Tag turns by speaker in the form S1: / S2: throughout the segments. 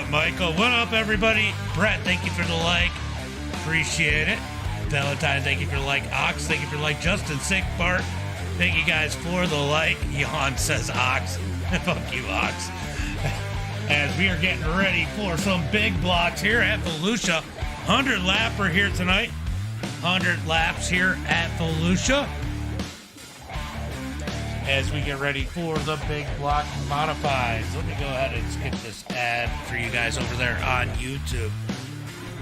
S1: up, Michael? What up, everybody? Brett, thank you for the like. Appreciate it. Valentine, thank you for the like. Ox, thank you for the like. Justin, Sick, Bart, thank you guys for the like. Yawn says Ox. Fuck you, Ox. As we are getting ready for some big blocks here at Volusia. 100 lapper here tonight. 100 laps here at Volusia. As we get ready for the big block modifies. Let me go ahead and skip this ad for you guys over there on YouTube.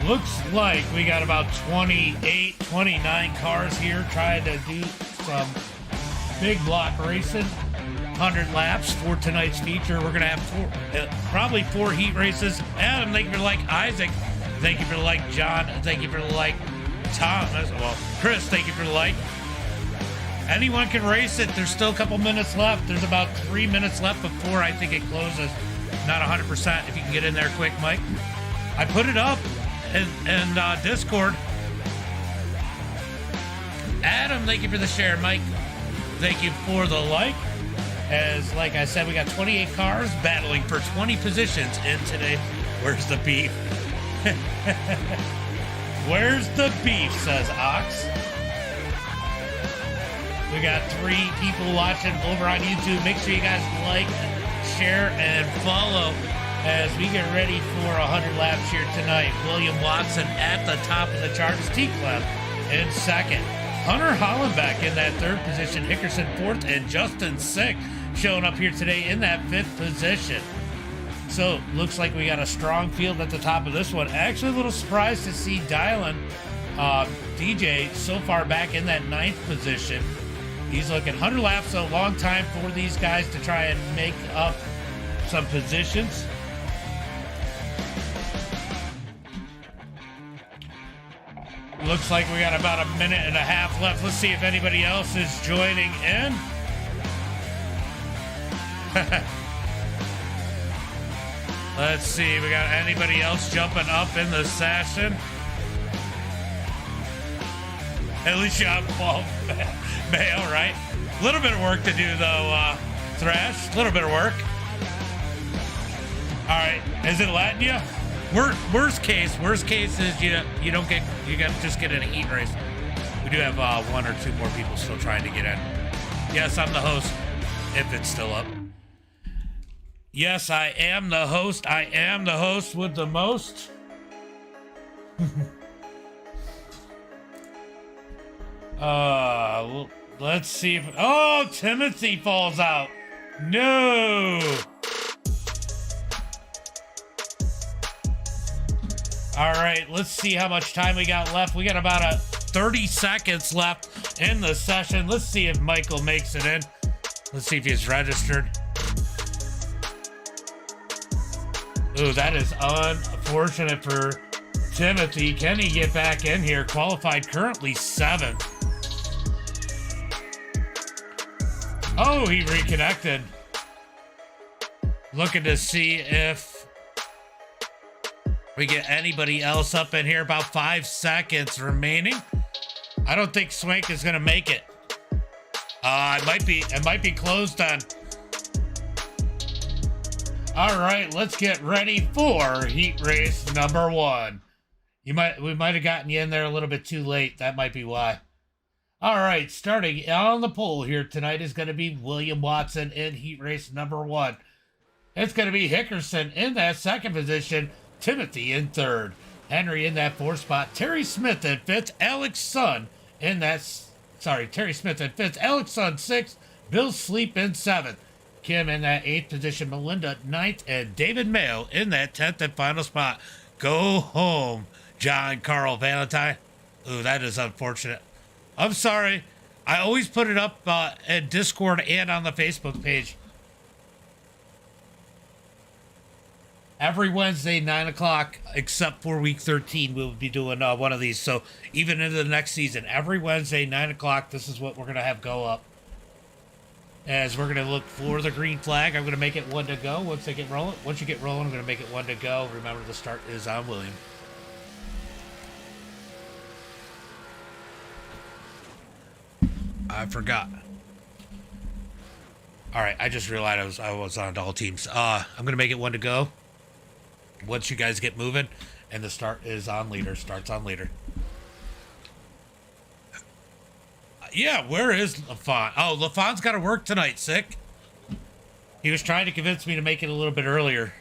S1: Looks like we got about 28, 29 cars here trying to do some big block racing. 100 laps for tonight's feature. We're going to have probably 4 heat races. Adam, thank you for the like. Isaac, thank you for the like. John, thank you for the like. Thomas, well, Chris, thank you for the like. Anyone can race it. There's still a couple minutes left. There's about 3 minutes left before I think it closes. Not 100% if you can get in there quick, Mike. I put it up in Discord. Adam, thank you for the share. Mike, thank you for the like. As, like I said, we got 28 cars battling for 20 positions in today. Where's the beef? Where's the beef, says Ox. We got 3 people watching over on YouTube. Make sure you guys like, share, and follow as we get ready for 100 laps here tonight. William Watson at the top of the charts. T-Clem in second. Hunter Hollenbeck in that 3rd position. Hickerson 4th. And Justin Sick showing up here today in that 5th position. So, looks like we got a strong field at the top of this one. Actually, a little surprised to see Dylan DJ so far back in that 9th position. He's looking 100 laps, so a long time for these guys to try and make up some positions. Looks like we got about a minute and a half left. Let's see if anybody else is joining in. Let's see, we got anybody else jumping up in the session? At least you have 12 mail, right? A little bit of work to do, though, Thrash. A little bit of work. All right, is it letting you? Worst case is you don't get, you got to just get in a heat race. We do have 1 or 2 more people still trying to get in. Yes, I'm the host, if it's still up. Yes, I am the host. I am the host with the most. Let's see if... Oh, Timothy falls out. No. All right, let's see how much time we got left. We got about 30 seconds left in the session. Let's see if Michael makes it in. Let's see if he's registered. Ooh, that is unfortunate for Timothy. Can he get back in here? Qualified currently 7th. Oh, he reconnected. Looking to see if we get anybody else up in here. About 5 seconds remaining. I don't think Swank is going to make it. It might be closed on. All right, let's get ready for heat race number 1. We might have gotten you in there a little bit too late. That might be why. All right, starting on the pole here tonight is going to be William Watson in heat race number 1. It's going to be Hickerson in that 2nd position. Timothy in 3rd. Henry in that 4th spot. Terry Smith in 5th. Alex Sun in that... Terry Smith in 5th. Alex Sun 6th. Bill Sleep in 7th. Kim in that 8th position, Melinda 9th, and David Mayo in that 10th and final spot. Go home, John Carl Valentine. Ooh, that is unfortunate. I'm sorry. I always put it up in Discord and on the Facebook page. Every Wednesday, 9 o'clock, except for week 13, we'll be doing one of these. So even into the next season, every Wednesday, 9 o'clock, this is what we're going to have go up. As we're going to look for the green flag, I'm going to make it 1 to go once they get rolling. Once you get rolling, I'm going to make it 1 to go. Remember, the start is on William. I forgot. All right, I just realized I was on all teams. I'm going to make it 1 to go. once you guys get moving, and the start is on leader, starts on leader. Yeah, where is LaFont? Oh, LaFont's got to work tonight, sick. He was trying to convince me to make it a little bit earlier.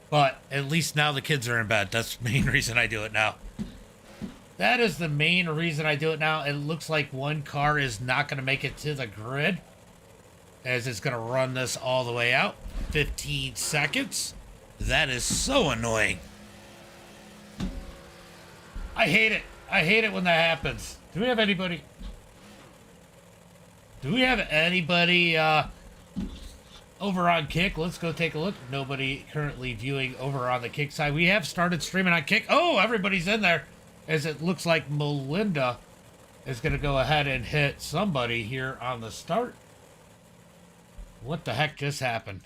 S1: But at least now the kids are in bed. That's the main reason I do it now. That is the main reason I do it now. It looks like one car is not going to make it to the grid, as it's going to run this all the way out. 15 seconds. That is so annoying. I hate it. I hate it when that happens. Do we have anybody? Do we have anybody over on Kick? Let's go take a look. Nobody currently viewing over on the Kick side. We have started streaming on Kick. Oh, everybody's in there, as it looks like Melinda is going to go ahead and hit somebody here on the start. What the heck just happened?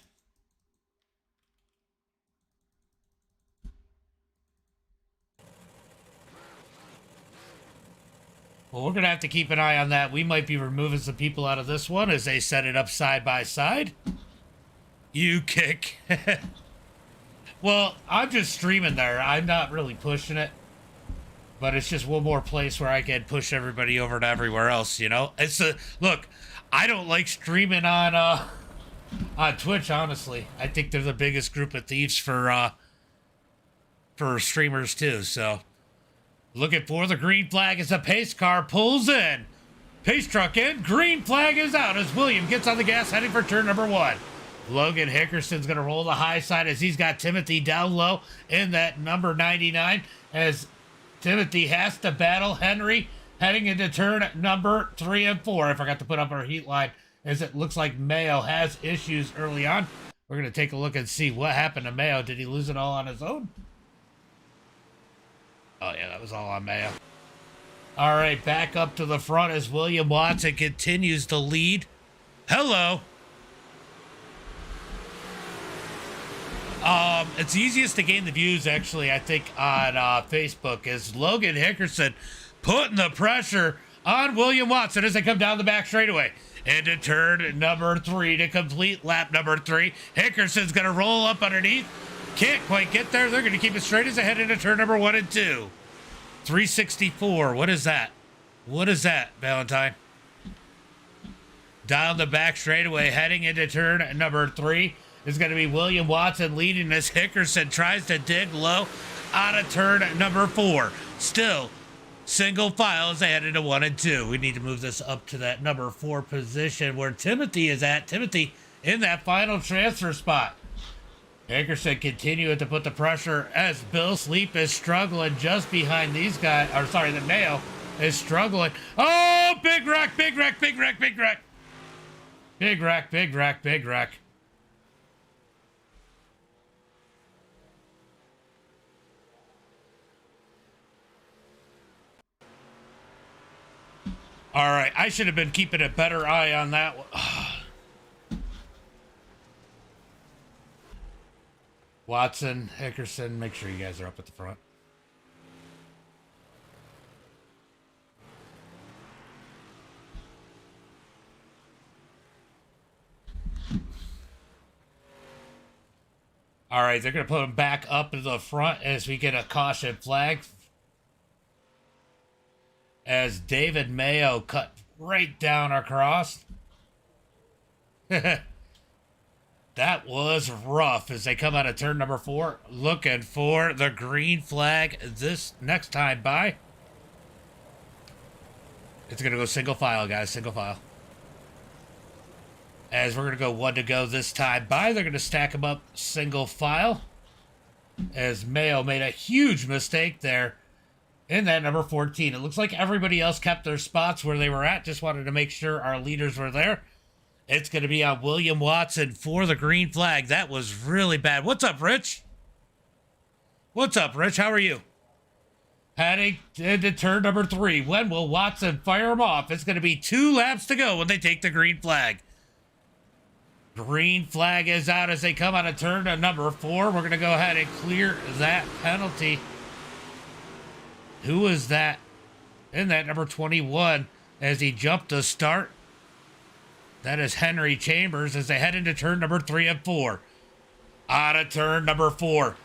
S1: Well, we're going to have to keep an eye on that. We might be removing some people out of this one as they set it up side by side. You Kick. Well, I'm just streaming there. I'm not really pushing it. But it's just one more place where I can push everybody over to everywhere else, you know? It's a look, I don't like streaming on Twitch, honestly. I think they're the biggest group of thieves for streamers too, so looking for the green flag as a pace car pulls in. Pace truck in, green flag is out as William gets on the gas heading for turn number 1. Logan Hickerson's going to roll the high side as he's got Timothy down low in that number 99 as Timothy has to battle Henry heading into turn number 3 and 4. I forgot to put up our heat line as it looks like Mayo has issues early on. We're going to take a look and see what happened to Mayo. Did he lose it all on his own? Oh, yeah, that was all on Mayo. All right, back up to the front as William Watson continues to lead. Hello. It's easiest to gain the views, actually, I think, on Facebook, is Logan Hickerson putting the pressure on William Watson as they come down the back straightaway. Into turn number 3 to complete lap number 3. Hickerson's going to roll up underneath. Can't quite get there. They're going to keep it straight as they head into turn number 1 and 2. 364. What is that? What is that, Valentine? Down the back straightaway, heading into turn number 3. Is going to be William Watson leading as Hickerson tries to dig low out of turn number 4. Still single file as they head into 1 and 2. We need to move this up to that number 4 position where Timothy is at. Timothy in that final transfer spot. Hickerson continuing to put the pressure as Bill Sleep is struggling just behind these guys. Or sorry, the Mayo is struggling. Oh, big wreck, big wreck, big wreck, big wreck. Big wreck, big wreck, big wreck. All right, I should have been keeping a better eye on that one. Watson, Hickerson, make sure you guys are up at the front. All right, they're going to put him back up to the front as we get a caution flag. As David Mayo cut right down across. That was rough as they come out of turn number 4. Looking for the green flag this next time by. It's going to go single file, guys. Single file. As we're going to go 1 to go this time by. They're going to stack them up single file. As Mayo made a huge mistake there. In that number 14. It looks like everybody else kept their spots where they were at. Just wanted to make sure our leaders were there. It's going to be on William Watson for the green flag. That was really bad. What's up, Rich? What's up, Rich? How are you? Heading into turn number 3. When will Watson fire him off? It's going to be 2 laps to go when they take the green flag. Green flag is out as they come out of turn to number 4. We're going to go ahead and clear that penalty. Who is that? In that number 21 as he jumped to start. That is Henry Chambers as they head into turn number 3 and 4. Out of turn number 4.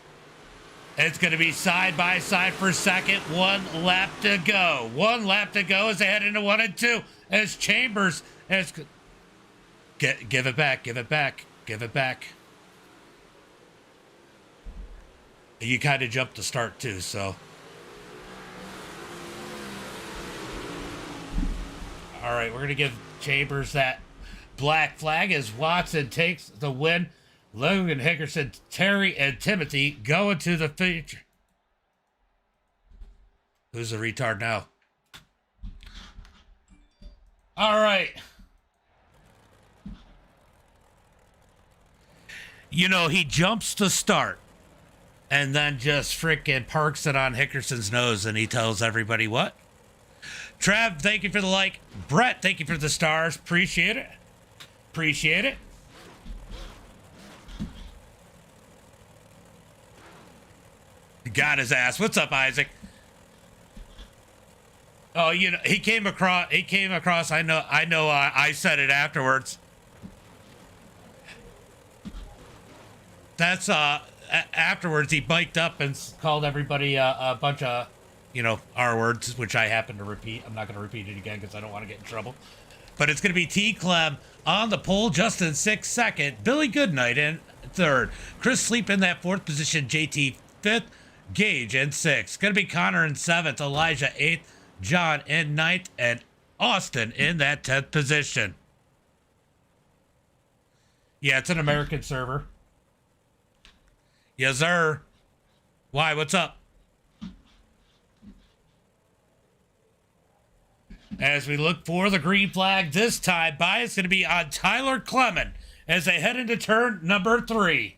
S1: It's going to be side by side for second. 1 lap to go. 1 lap to go as they head into 1 and 2. As Chambers has... Give it back. Give it back. Give it back. You kind of jumped the start too, so... All right, we're going to give Chambers that black flag as Watson takes the win. Logan Hickerson, Terry, and Timothy going to the feature. Who's the retard now? All right. You know, he jumps to start and then just freaking parks it on Hickerson's nose and he tells everybody what? Trav, thank you for the like. Brett, thank you for the stars. Appreciate it. Appreciate it. Got his ass. What's up, Isaac? Oh, you know, he came across, I know, I said it afterwards. That's, afterwards, he biked up and called everybody a bunch of, you know, R words, which I happen to repeat. I'm not going to repeat it again because I don't want to get in trouble. But it's going to be T. Clem on the pole, Justin 6th, second, Billy Goodnight in 3rd, Chris Sleep in that 4th position, JT 5th, Gage in 6th. Going to be Connor in 7th, Elijah 8th, John in 9th, and Austin in that 10th position. Yeah, it's an American server. Yes, sir. Why? What's up? As we look for the green flag this time, bias going to be on Tyler Clement as they head into turn number 3.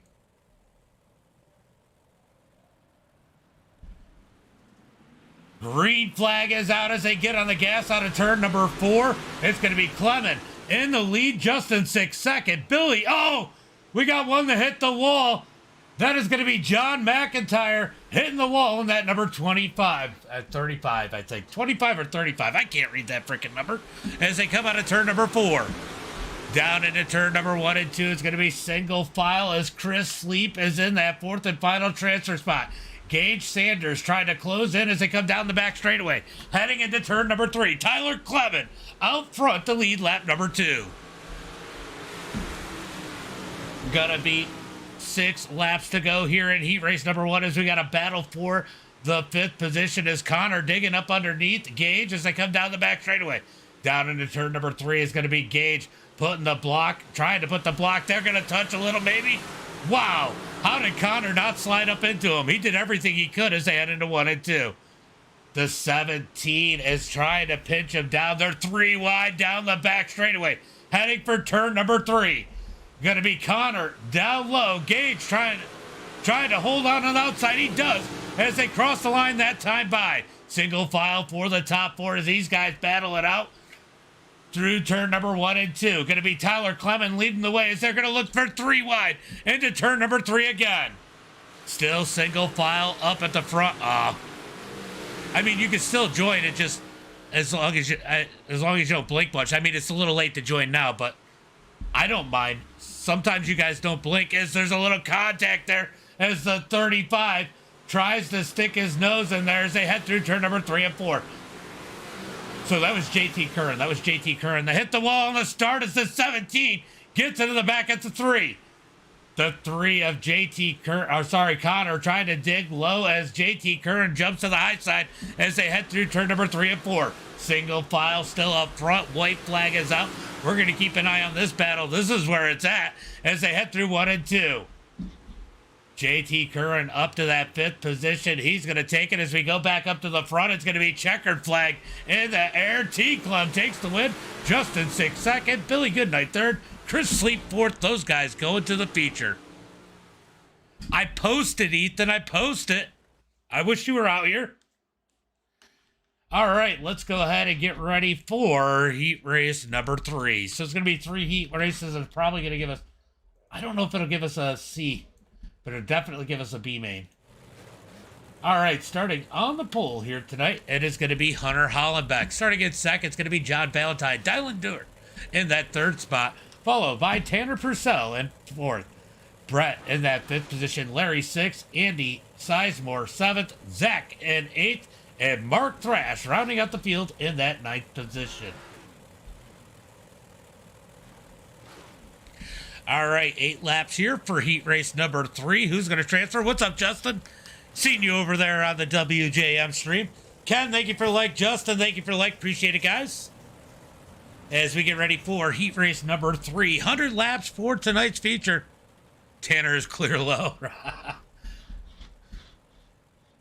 S1: Green flag is out as they get on the gas out of turn number 4. It's going to be Clement in the lead. Justin 6th, second. Billy, oh, we got one that hit the wall. That is going to be John McIntyre hitting the wall in that number 25. 35, I think. 25 or 35. I can't read that freaking number. As they come out of turn number 4. Down into turn number 1 and 2. It's going to be single file as Chris Sleep is in that 4th and final transfer spot. Gage Sanders trying to close in as they come down the back straightaway. Heading into turn number 3. Tyler Clement out front to lead lap number 2. Gonna be 6 laps to go here in heat race number 1 as we got a battle for the 5th position as Connor digging up underneath Gage as they come down the back straightaway. Down into turn number 3 is going to be Gage putting the block, trying to put the block. They're going to touch a little maybe. Wow. How did Connor not slide up into him? He did everything he could as they head into 1 and 2. The 17 is trying to pinch him down. They're 3 wide down the back straightaway. Heading for turn number 3. Going to be Connor down low. Gage trying to hold on the outside. He does as they cross the line that time by. Single file for the top 4 as these guys battle it out through turn number 1 and 2. Going to be Tyler Clement leading the way as they're going to look for 3 wide into turn number 3 again. Still single file up at the front. I mean, you can still join it just as long as you don't blink much. I mean, it's a little late to join now, but I don't mind. Sometimes you guys don't blink as there's a little contact there as the 35 tries to stick his nose in there as they head through turn number 3 and 4. So that was JT Curran. That was JT Curran. They hit the wall on the start as the 17 gets into the back at the 3. The 3 of Connor trying to dig low as JT Curran jumps to the high side as they head through turn number 3 and 4. Single file still up front. White flag is out. We're going to keep an eye on this battle. This is where it's at as they head through 1 and 2. JT Curran up to that 5th position. He's going to take it as we go back up to the front. It's going to be checkered flag in the air. T. Club takes the win. Justin 6th, second. Billy Goodnight 3rd. Chris Sleep 4th. Those guys going to the feature. I posted, Ethan. I posted. I wish you were out here. All right, let's go ahead and get ready for heat race number 3. So it's going to be 3 heat races. It's probably going to give us, I don't know if it'll give us a C, but it'll definitely give us a B main. All right, starting on the pole here tonight, it is going to be Hunter Hollenbeck. Starting in second, it's going to be John Valentine. Dylan Dewar in that 3rd spot, followed by Tanner Purcell in 4th. Brett in that 5th position, Larry 6th, Andy Sizemore 7th, Zach in 8th, and Mark Thrash rounding out the field in that 9th position. All right, 8 laps here for heat race number 3. Who's going to transfer? What's up, Justin? Seen you over there on the WJM stream. Ken, thank you for the like. Justin, thank you for the like. Appreciate it, guys. As we get ready for heat race number 3, 100 laps for tonight's feature. Tanner is clear low.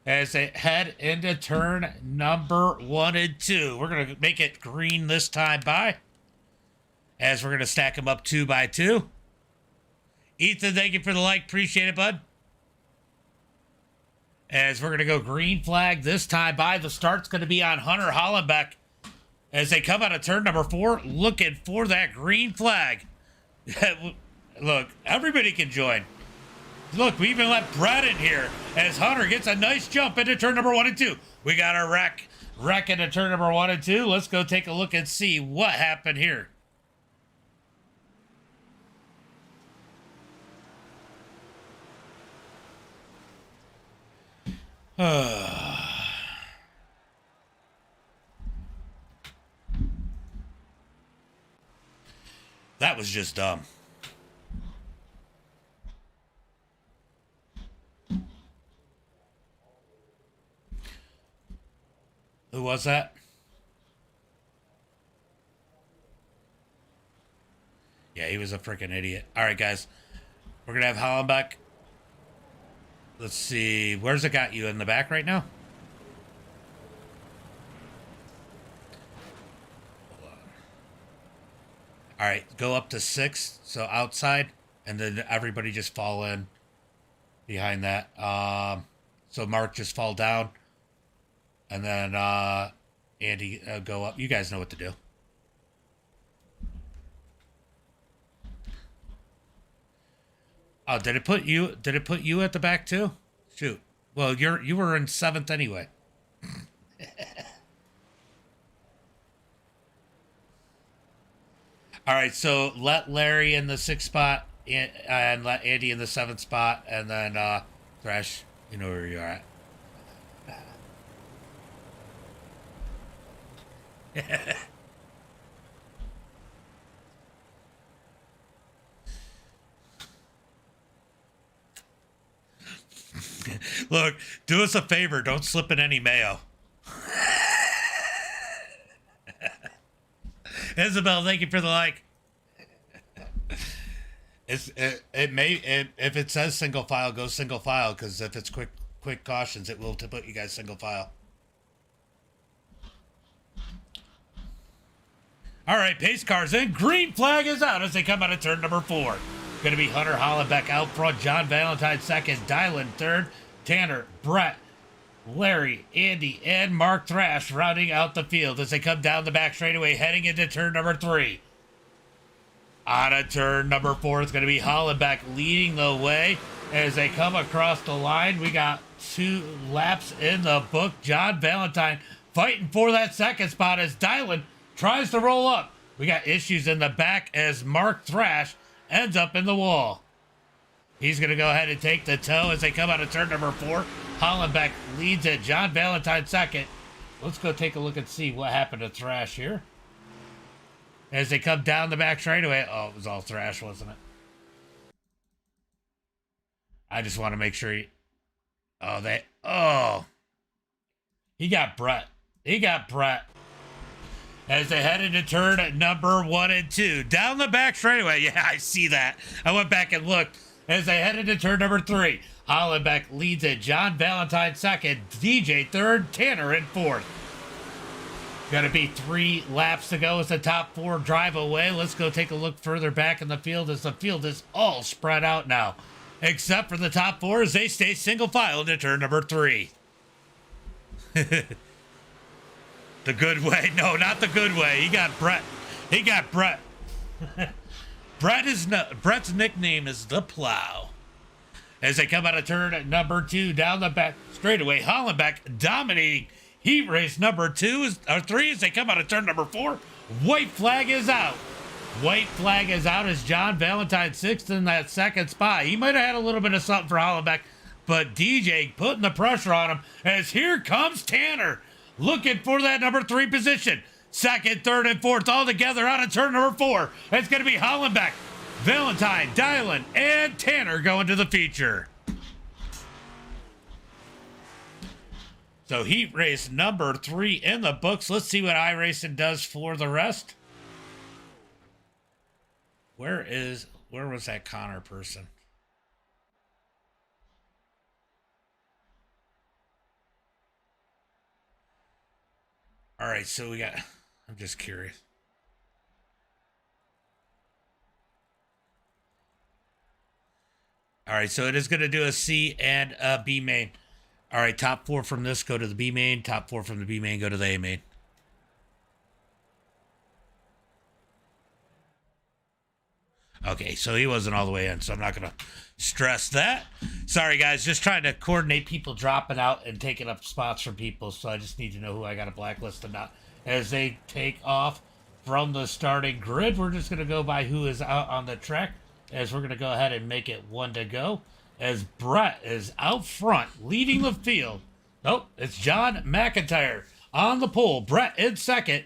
S1: As they head into turn number 1 and 2. We're going to make it green this time by. As we're going to stack them up 2 by 2. Ethan, thank you for the like. Appreciate it, bud. As we're going to go green flag this time by. The start's going to be on Hunter Hollenbeck. As they come out of turn number 4, looking for that green flag. Look, everybody can join. Look, we even let Brett in here as Hunter gets a nice jump into turn number 1 and 2. We got our wreck into turn number 1 and 2. Let's go take a look and see what happened here. That was just dumb. Who was that? Yeah, he was a freaking idiot. All right, guys. We're going to have Hollenbeck. Let's see. Where's it got you in the back right now? Hold on. All right, go up to 6. So outside, and then everybody just fall in behind that. So Mark just fall down. And then Andy go up. You guys know what to do. Oh, did it put you at the back too? Shoot. Well, you were in 7th anyway. All right, so let Larry in the 6th spot and let Andy in the 7th spot, and then Thrash, you know where you're at. Look, do us a favor. Don't slip in any mayo. Isabel, thank you for the like. If it says single file, go single file, because if it's quick cautions, it will put you guys single file. All right, pace cars in. Green flag is out as they come out of turn number 4. Going to be Hunter Hollenbeck out front, John Valentine 2nd, Dylan 3rd, Tanner, Brett, Larry, Andy, and Mark Thrash rounding out the field as they come down the back straightaway, heading into turn number 3. On a turn number 4, it's going to be Hollenbeck leading the way as they come across the line. We got 2 laps in the book. John Valentine fighting for that 2nd spot as Dylan tries to roll up. We got issues in the back as Mark Thrash ends up in the wall. He's going to go ahead and take the tow as they come out of turn number 4. Hollenbeck leads it. John Valentine 2nd. Let's go take a look and see what happened to Thrash here. As they come down the back straightaway. Oh, it was all Thrash, wasn't it? I just want to make sure he... He got Brett. As they head into turn at number 1 and 2. Down the back straightaway. Yeah, I see that. I went back and looked. As they head into turn number 3. Hollenbeck leads it. John Valentine 2nd. DJ 3rd. Tanner in 4th. Gonna be 3 laps to go as the top 4 drive away. Let's go take a look further back in the field as the field is all spread out now. Except for the top 4 as they stay single file into turn number 3. The good way. No, not the good way. He got Brett. Brett's nickname is the Plow. As they come out of turn at number 2 down the back straightaway, Hollenbeck dominating heat race number 3 as they come out of turn number 4. White flag is out White flag is out as John Valentine sixth in that second spot. He might have had a little bit of something for Hollenbeck, but DJ putting the pressure on him as here comes Tanner looking for that number 3 position. Second, third, and fourth all together out of turn number 4. It's going to be Hollenbeck, Valentine, Dylan, and Tanner going to the feature. So heat race number 3 in the books. Let's see what iRacing does for the rest. Where was that Connor person? All right, so we got, I'm just curious. All right, so it is going to do a C and a B main. All right, top 4 from this go to the B main. Top 4 from the B main go to the A main. Okay, so he wasn't all the way in, so I'm not going to stress that. Sorry, guys, just trying to coordinate people dropping out and taking up spots from people, so I just need to know who I got to blacklist and not. As they take off from the starting grid, we're just going to go by who is out on the track, as we're going to go ahead and make it 1 to go, as Brett is out front, leading the field. Nope, it's John McIntyre on the pole. Brett in second.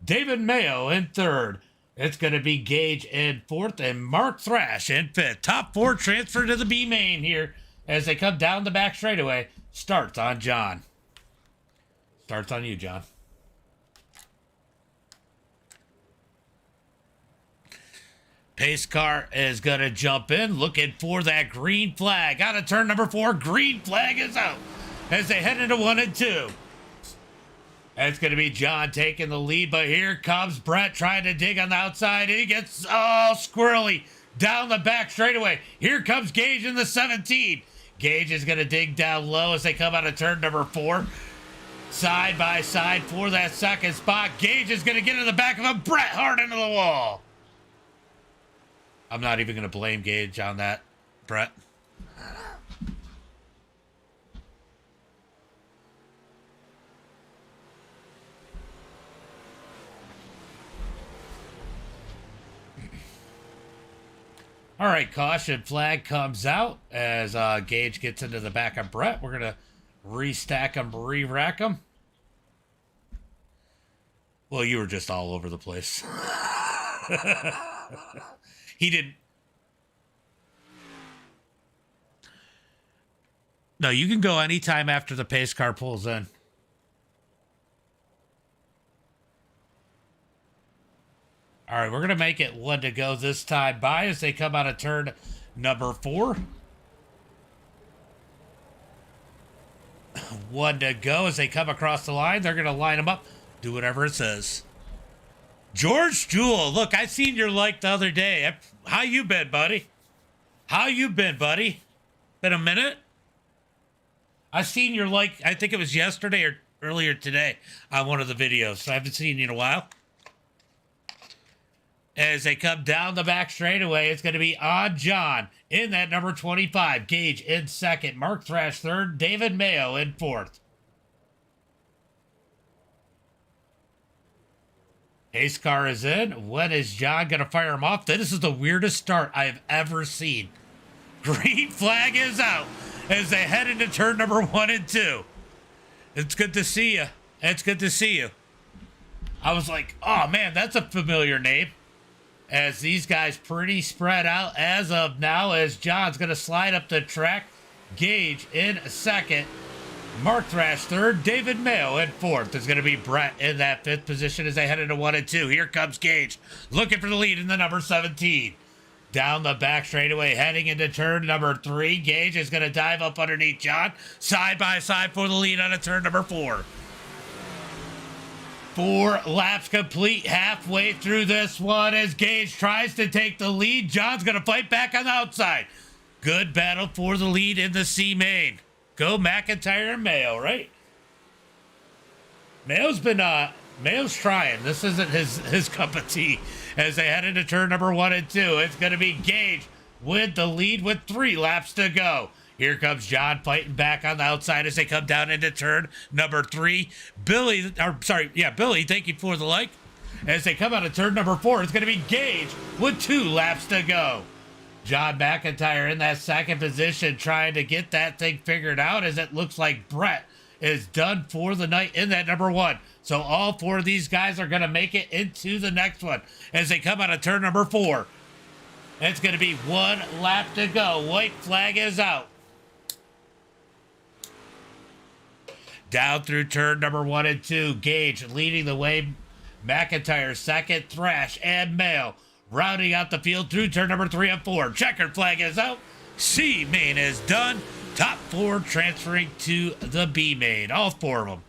S1: David Mayo in third. It's going to be Gage in fourth and Mark Thrash in fifth. Top 4 transfer to the B main here as they come down the back straightaway. Starts on John. Starts on you, John. Pace car is going to jump in, looking for that green flag. Out of turn number 4, green flag is out as they head into 1 and 2. It's going to be John taking the lead, but here comes Brett trying to dig on the outside. He gets all squirrely down the back straightaway. Here comes Gage in the 17. Gage is going to dig down low as they come out of turn number 4. Side by side for that second spot. Gage is going to get in the back of him. Brett hard into the wall. I'm not even going to blame Gage on that, Brett. All right, caution flag comes out as Gage gets into the back of Brett. We're going to restack him, re-rack him. Well, you were just all over the place. He didn't. No, you can go anytime after the pace car pulls in. All right, we're going to make it 1 to go this time by as they come out of turn number 4. 1 to go as they come across the line. They're going to line them up, do whatever it says. George Jewell, look, I seen your like the other day. How you been, buddy? How you been, buddy? Been a minute? I seen your like, I think it was yesterday or earlier today on one of the videos. So I haven't seen you in a while. As they come down the back straightaway, it's going to be on John in that number 25. Gage in second. Mark Thrash third. David Mayo in fourth. Ace car is in. When is John going to fire him off? This is the weirdest start I've ever seen. Green flag is out as they head into turn number 1 and 2. It's good to see you. It's good to see you. I was like, oh man, that's a familiar name. As these guys pretty spread out as of now, as John's going to slide up the track. Gage in second. Mark Thrash third. David Mayo in fourth. There's going to be Brett in that 5th position as they head into 1 and 2. Here comes Gage looking for the lead in the number 17. Down the back straightaway, heading into turn number 3. Gage is going to dive up underneath John. Side by side for the lead on a turn number 4. 4 laps complete halfway through this one as Gage tries to take the lead. John's going to fight back on the outside. Good battle for the lead in the C main. Go McIntyre and Mayo, right? Mayo's trying. This isn't his cup of tea. As they head into turn number 1 and 2, it's going to be Gage with the lead with 3 laps to go. Here comes John fighting back on the outside as they come down into turn number 3. Billy, thank you for the like. As they come out of turn number 4, it's going to be Gage with 2 laps to go. John McIntyre in that second position trying to get that thing figured out, as it looks like Brett is done for the night in that number 1. So all 4 of these guys are going to make it into the next one as they come out of turn number 4. It's going to be 1 lap to go. White flag is out. Down through turn number 1 and 2. Gage leading the way. McIntyre second. Thrash and Mayo rounding out the field through turn number 3 and 4. Checkered flag is out. C main is done. Top 4 transferring to the B main. All 4 of them.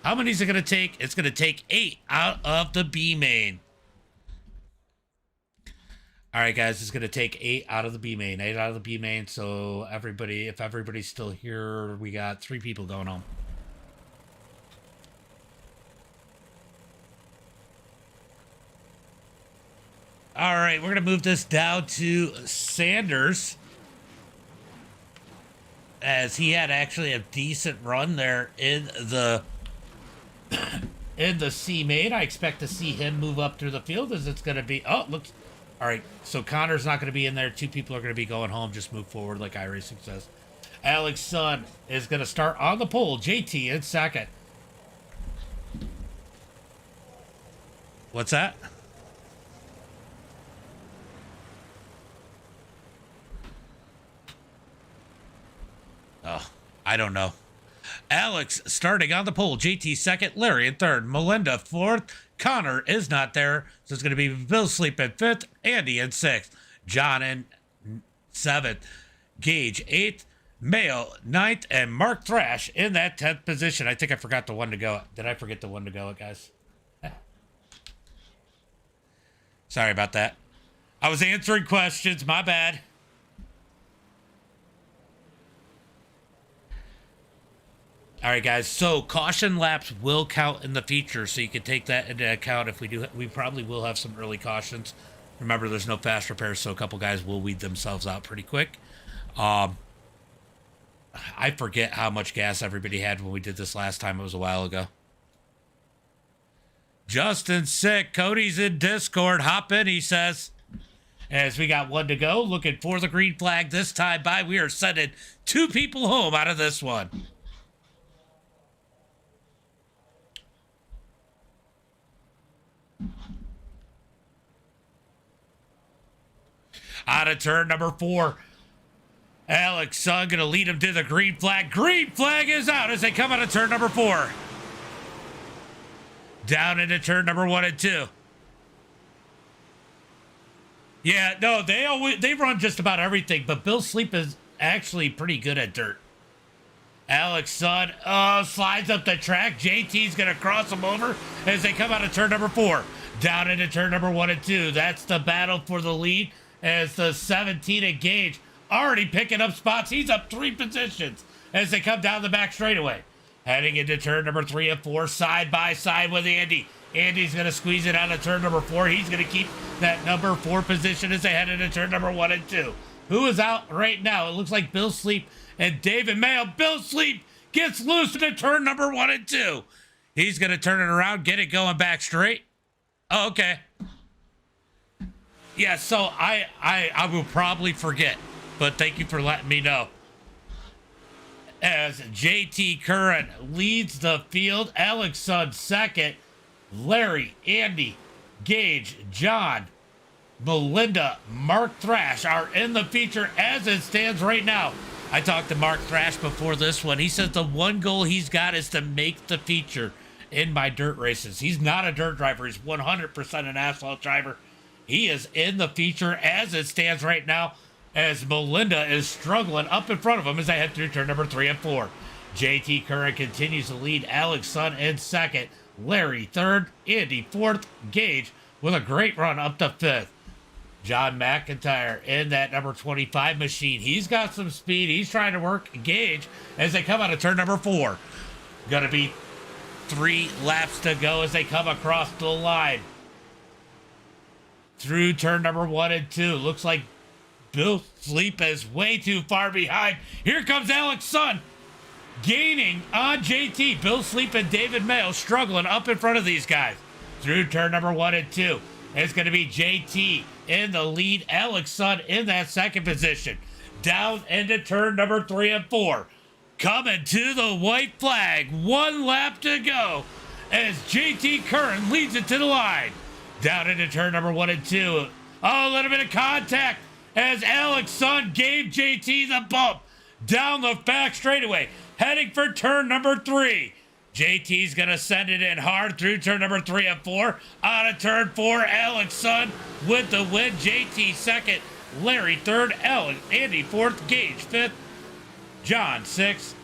S1: How many is it going to take? It's going to take 8 out of the B main. All right, guys, it's going to take 8 out of the B main. 8 out of the B main. So everybody, if everybody's still here, we got 3 people going home. All right, we're going to move this down to Sanders, as he had actually a decent run there in the C main. I expect to see him move up through the field, as it's going to be, oh, looks, all right, so Connor's not going to be in there. 2 people are going to be going home. Just move forward like iRacing says. Alex Sun is going to start on the pole. JT in second. What's that? Oh, I don't know. Alex starting on the pole. JT second. Larry in third. Melinda fourth. Connor is not there, so it's going to be Bill Sleep in fifth. Andy in sixth. John in seventh. Gage eighth. Mayo ninth. And Mark Thrash in that 10th position. I think I forgot the one to go. Did I forget the one to go, guys? Sorry about that. I was answering questions. My bad. All right, guys. So caution laps will count in the feature, so you can take that into account. If we do, we probably will have some early cautions. Remember, there's no fast repairs, so a couple guys will weed themselves out pretty quick. I forget how much gas everybody had when we did this last time. It was a while ago. Justin's sick. Cody's in Discord. Hop in, he says. As we got 1 to go, looking for the green flag this time by. We are sending 2 people home out of this one. Out of turn number 4. Alex Sun going to lead him to the green flag. Green flag is out as they come out of turn number 4. Down into turn number 1 and 2. Yeah, no, they run just about everything, but Bill Sleep is actually pretty good at dirt. Alex Sun slides up the track. JT's going to cross him over as they come out of turn number 4. Down into turn number 1 and 2. That's the battle for the lead, as the 17 at Gage already picking up spots. He's up 3 positions as they come down the back straightaway. Heading into turn number 3 and 4, side by side with Andy. Andy's going to squeeze it out of turn number 4. He's going to keep that number 4 position as they head into turn number 1 and 2. Who is out right now? It looks like Bill Sleep and David Mayo. Bill Sleep gets loose into turn number 1 and 2. He's going to turn it around, get it going back straight. Oh, okay. Yeah, so I will probably forget, but thank you for letting me know. As JT Curran leads the field, Alex Sun second, Larry, Andy, Gage, John, Melinda, Mark Thrash are in the feature as it stands right now. I talked to Mark Thrash before this one. He says the one goal he's got is to make the feature in my dirt races. He's not a dirt driver. He's 100% an asphalt driver. He is in the feature as it stands right now, as Melinda is struggling up in front of him as they head through turn number 3 and 4. JT Curran continues to lead. Alex Sun in second. Larry third. Andy fourth. Gage with a great run up to 5th. John McIntyre in that number 25 machine. He's got some speed. He's trying to work Gage as they come out of turn number 4. Gonna be 3 laps to go as they come across the line. Through turn number 1 and 2. Looks like Bill Sleep is way too far behind. Here comes Alex Sun gaining on JT. Bill Sleep and David Mayo struggling up in front of these guys. through turn number 1 and 2. It's going to be JT in the lead. Alex Sun in that second position. Down into turn number 3 and 4. Coming to the white flag. 1 lap to go as JT Curran leads it to the line. Down into turn number 1 and 2. Oh, a little bit of contact as Alex Sun gave JT the bump down the back straightaway, heading for turn number 3. JT's going to send it in hard through turn number 3 and 4. Out of turn 4, Alex Sun with the win. JT second, Larry third, Andy fourth, Gage fifth, John sixth,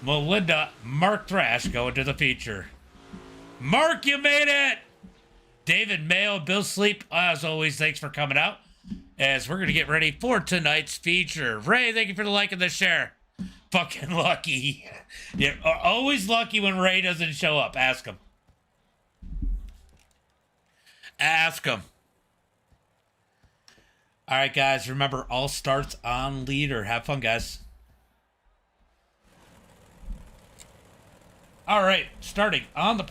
S1: Melinda, Mark Thrash going to the feature. Mark, you made it! David Mayo, Bill Sleep, as always, thanks for coming out. As we're going to get ready for tonight's feature. Ray, thank you for the like and the share. Fucking lucky. You're always lucky when Ray doesn't show up. Ask him. Ask him. All right, guys. Remember, all starts on leader. Have fun, guys. All right. Starting on the...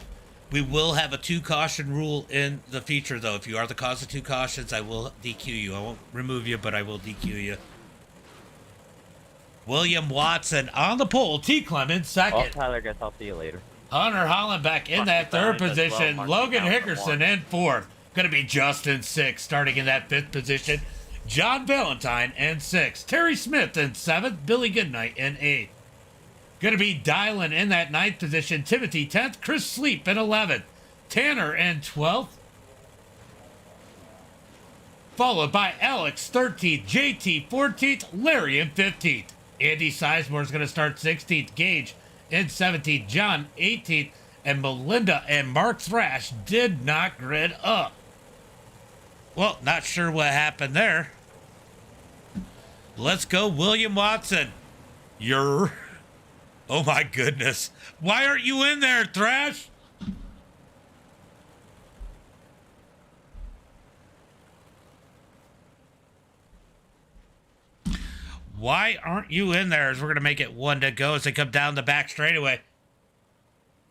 S1: We will have a 2 caution rule in the feature, though. If you are the cause of 2 cautions, I will DQ you. I won't remove you, but I will DQ you. William Watson on the pole. T. Clemens second.
S2: Oh, Tyler, guess I'll see you later.
S1: Hunter Hollenbeck in that third position. Logan Hickerson in fourth. Going to be Justin sixth, starting in that 5th position. John Valentine in 6th. Terry Smith in 7th. Billy Goodnight in 8th. Going to be Dylan in that 9th position. Timothy 10th. Chris Sleep in 11th. Tanner in 12th. Followed by Alex 13th. JT 14th. Larry in 15th. Andy Sizemore is going to start 16th. Gage in 17th. John 18th. And Melinda and Mark Thrash did not grid up. Well, not sure what happened there. Let's go, William Watson. You're... Oh my goodness. Why aren't you in there, Thrash? Why aren't you in there? As we're going to make it 1 to go as they come down the back straightaway.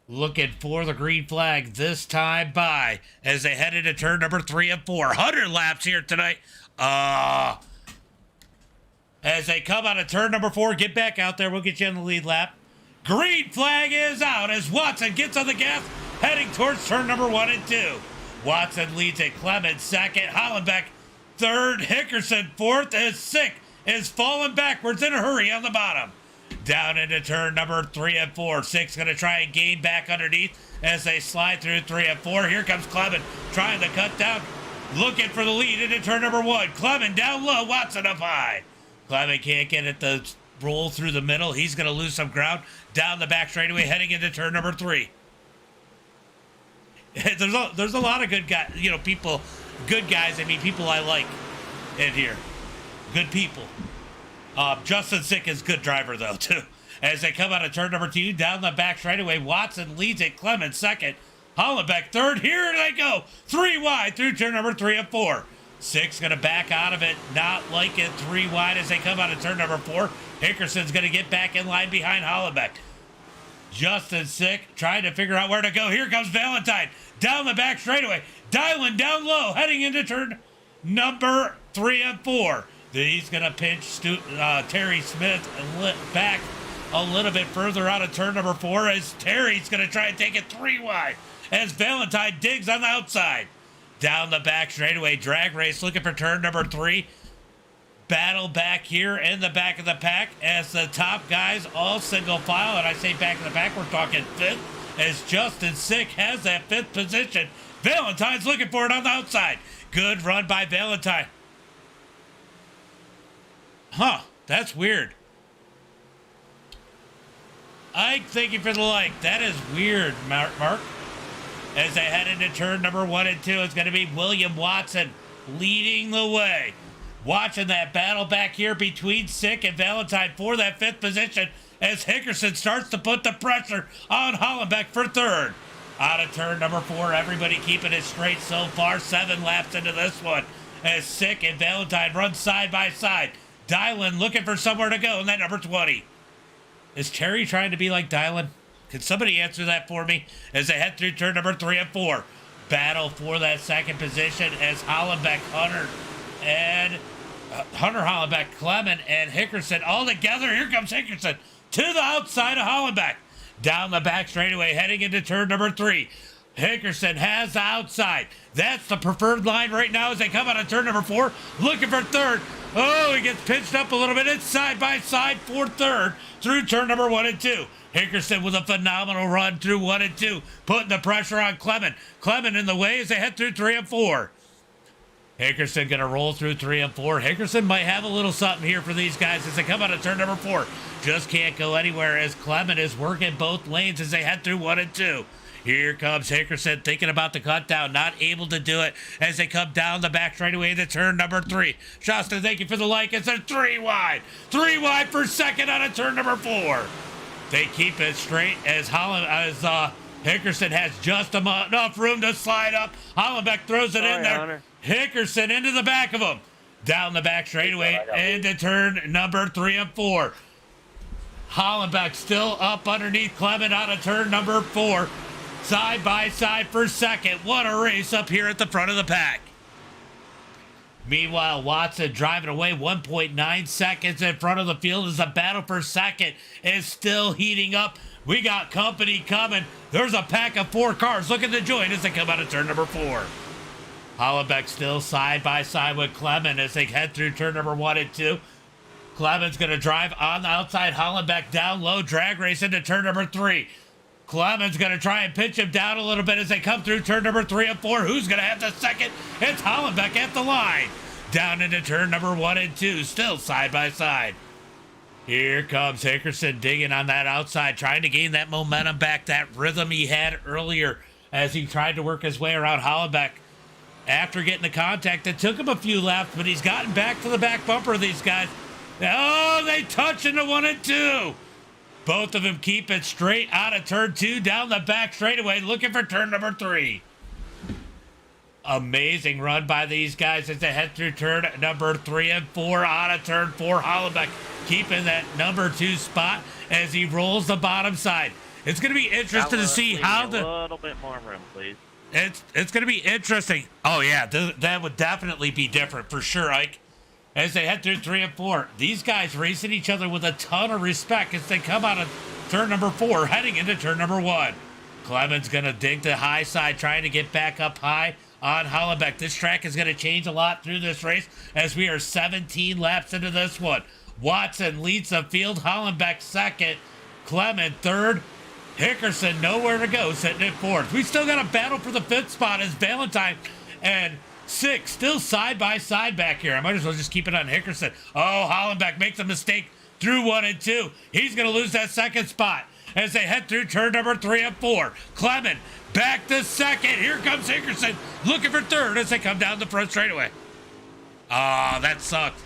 S1: Looking for the green flag this time by as they head into turn number 3 and 4. 100 laps here tonight. As they come out of turn number 4, get back out there. We'll get you in the lead lap. Green flag is out as Watson gets on the gas, heading towards turn number 1 and 2. Watson leads it. Clemens second. Hollenbeck third. Hickerson fourth. As Sick is falling backwards in a hurry on the bottom. Down into turn number 3 and 4. Sick's going to try and gain back underneath as they slide through 3 and 4. Here comes Clemens trying to cut down. Looking for the lead into turn number 1. Clemens down low. Watson up high. Clemens can't get it to roll through the middle. He's going to lose some ground down the back straightaway heading into turn number 3. There's a lot of good guys, people, good guys. I mean, people I like in here. Good people. Justin Sick is a good driver, though, too. As they come out of turn number 2, down the back straightaway, Watson leads it. Clemens second. Hollenbeck third. Here they go. 3 wide through turn number 3 and 4. Sick's going to back out of it. Not like it. 3 wide as they come out of turn number 4. Hickerson's going to get back in line behind Hollenbeck. Justin Sick trying to figure out where to go. Here comes Valentine. Down the back straightaway. Dylan down low. Heading into turn number 3 and 4. He's going to pinch Terry Smith back a little bit further out of turn number 4 as Terry's going to try and take it 3 wide as Valentine digs on the outside. Down the back straightaway, drag race looking for turn number 3. Battle back here in the back of the pack as the top guys all single file. And I say back in the pack, we're talking 5th as Justin Sick has that 5th position. Valentine's looking for it on the outside. Good run by Valentine. Huh, that's weird. Ike, thank you for the like. That is weird, Mark. As they head into turn number 1 and 2, it's going to be William Watson leading the way. Watching that battle back here between Sick and Valentine for that 5th position as Hickerson starts to put the pressure on Hollenbeck for 3rd. Out of turn number 4, everybody keeping it straight so far. 7 laps into this one as Sick and Valentine run side by side. Dylan looking for somewhere to go in that number 20. Is Terry trying to be like Dylan? Can somebody answer that for me as they head through turn number 3 and 4? battle for that second position as Hollenbeck, Hunter Hollenbeck, Clement, and Hickerson all together. Here comes Hickerson to the outside of Hollenbeck. Down the back straightaway, heading into turn number 3. Hickerson has the outside. That's the preferred line right now as they come out of turn number 4. Looking for third. Oh, he gets pinched up a little bit. It's side by side for third through turn number 1 and 2. Hickerson with a phenomenal run through 1 and 2, putting the pressure on Clement. Clement in the way as they head through 3 and 4. Hickerson going to roll through 3 and 4. Hickerson might have a little something here for these guys as they come out of turn number 4. Just can't go anywhere as Clement is working both lanes as they head through 1 and 2. Here comes Hickerson thinking about the cut down, not able to do it as they come down the back straightaway into turn number 3. Shasta, thank you for the like. It's a 3 wide. 3 wide for second out of turn number 4. They keep it straight as Hickerson has just enough room to slide up. Hollenbeck throws it in there.
S2: Hunter.
S1: Hickerson into the back of him. Down the back straightaway into turn number 3 and 4. Hollenbeck still up underneath Clement out of turn number 4. Side by side for second. What a race up here at the front of the pack. Meanwhile, Watson driving away 1.9 seconds in front of the field as the battle for second is still heating up. We got company coming. There's a pack of 4 cars looking to join as they come out of turn number 4. Hollenbeck still side by side with Clement as they head through turn number 1 and 2. Clement's going to drive on the outside. Hollenbeck down low, drag race into turn number 3. Clement's going to try and pinch him down a little bit as they come through turn number 3 and 4. Who's going to have the second? It's Hollenbeck at the line. Down into turn number 1 and 2, still side by side. Here comes Hickerson digging on that outside, trying to gain that momentum back, that rhythm he had earlier as he tried to work his way around Hollenbeck. After getting the contact, it took him a few laps, but he's gotten back to the back bumper of these guys. Oh, they touch into 1 and 2. Both of them keep it straight out of turn 2, down the back straightaway, looking for turn number 3. Amazing run by these guys as they head through turn number 3 and 4, out of turn 4. Hollenbeck keeping that number 2 spot as he rolls the bottom side. It's going to be interesting to see how the...
S2: A little bit more room, please.
S1: It's going to be interesting. Oh, yeah, that would definitely be different for sure, Ike. As they head through 3 and 4, these guys racing each other with a ton of respect as they come out of turn number 4, heading into turn number 1. Clement's going to dig the high side, trying to get back up high on Hollenbeck. This track is going to change a lot through this race as we are 17 laps into this one. Watson leads the field, Hollenbeck second, Clement third, Hickerson nowhere to go, sitting at 4th. We still got a battle for the 5th spot as Valentine and 6 still side by side back here. I might as well just keep it on Hickerson. Oh, Hollenbeck makes a mistake through 1 and 2. He's going to lose that second spot as they head through turn number 3 and 4. Clement back to second. Here comes Hickerson looking for third as they come down the front straightaway. Oh, that sucked.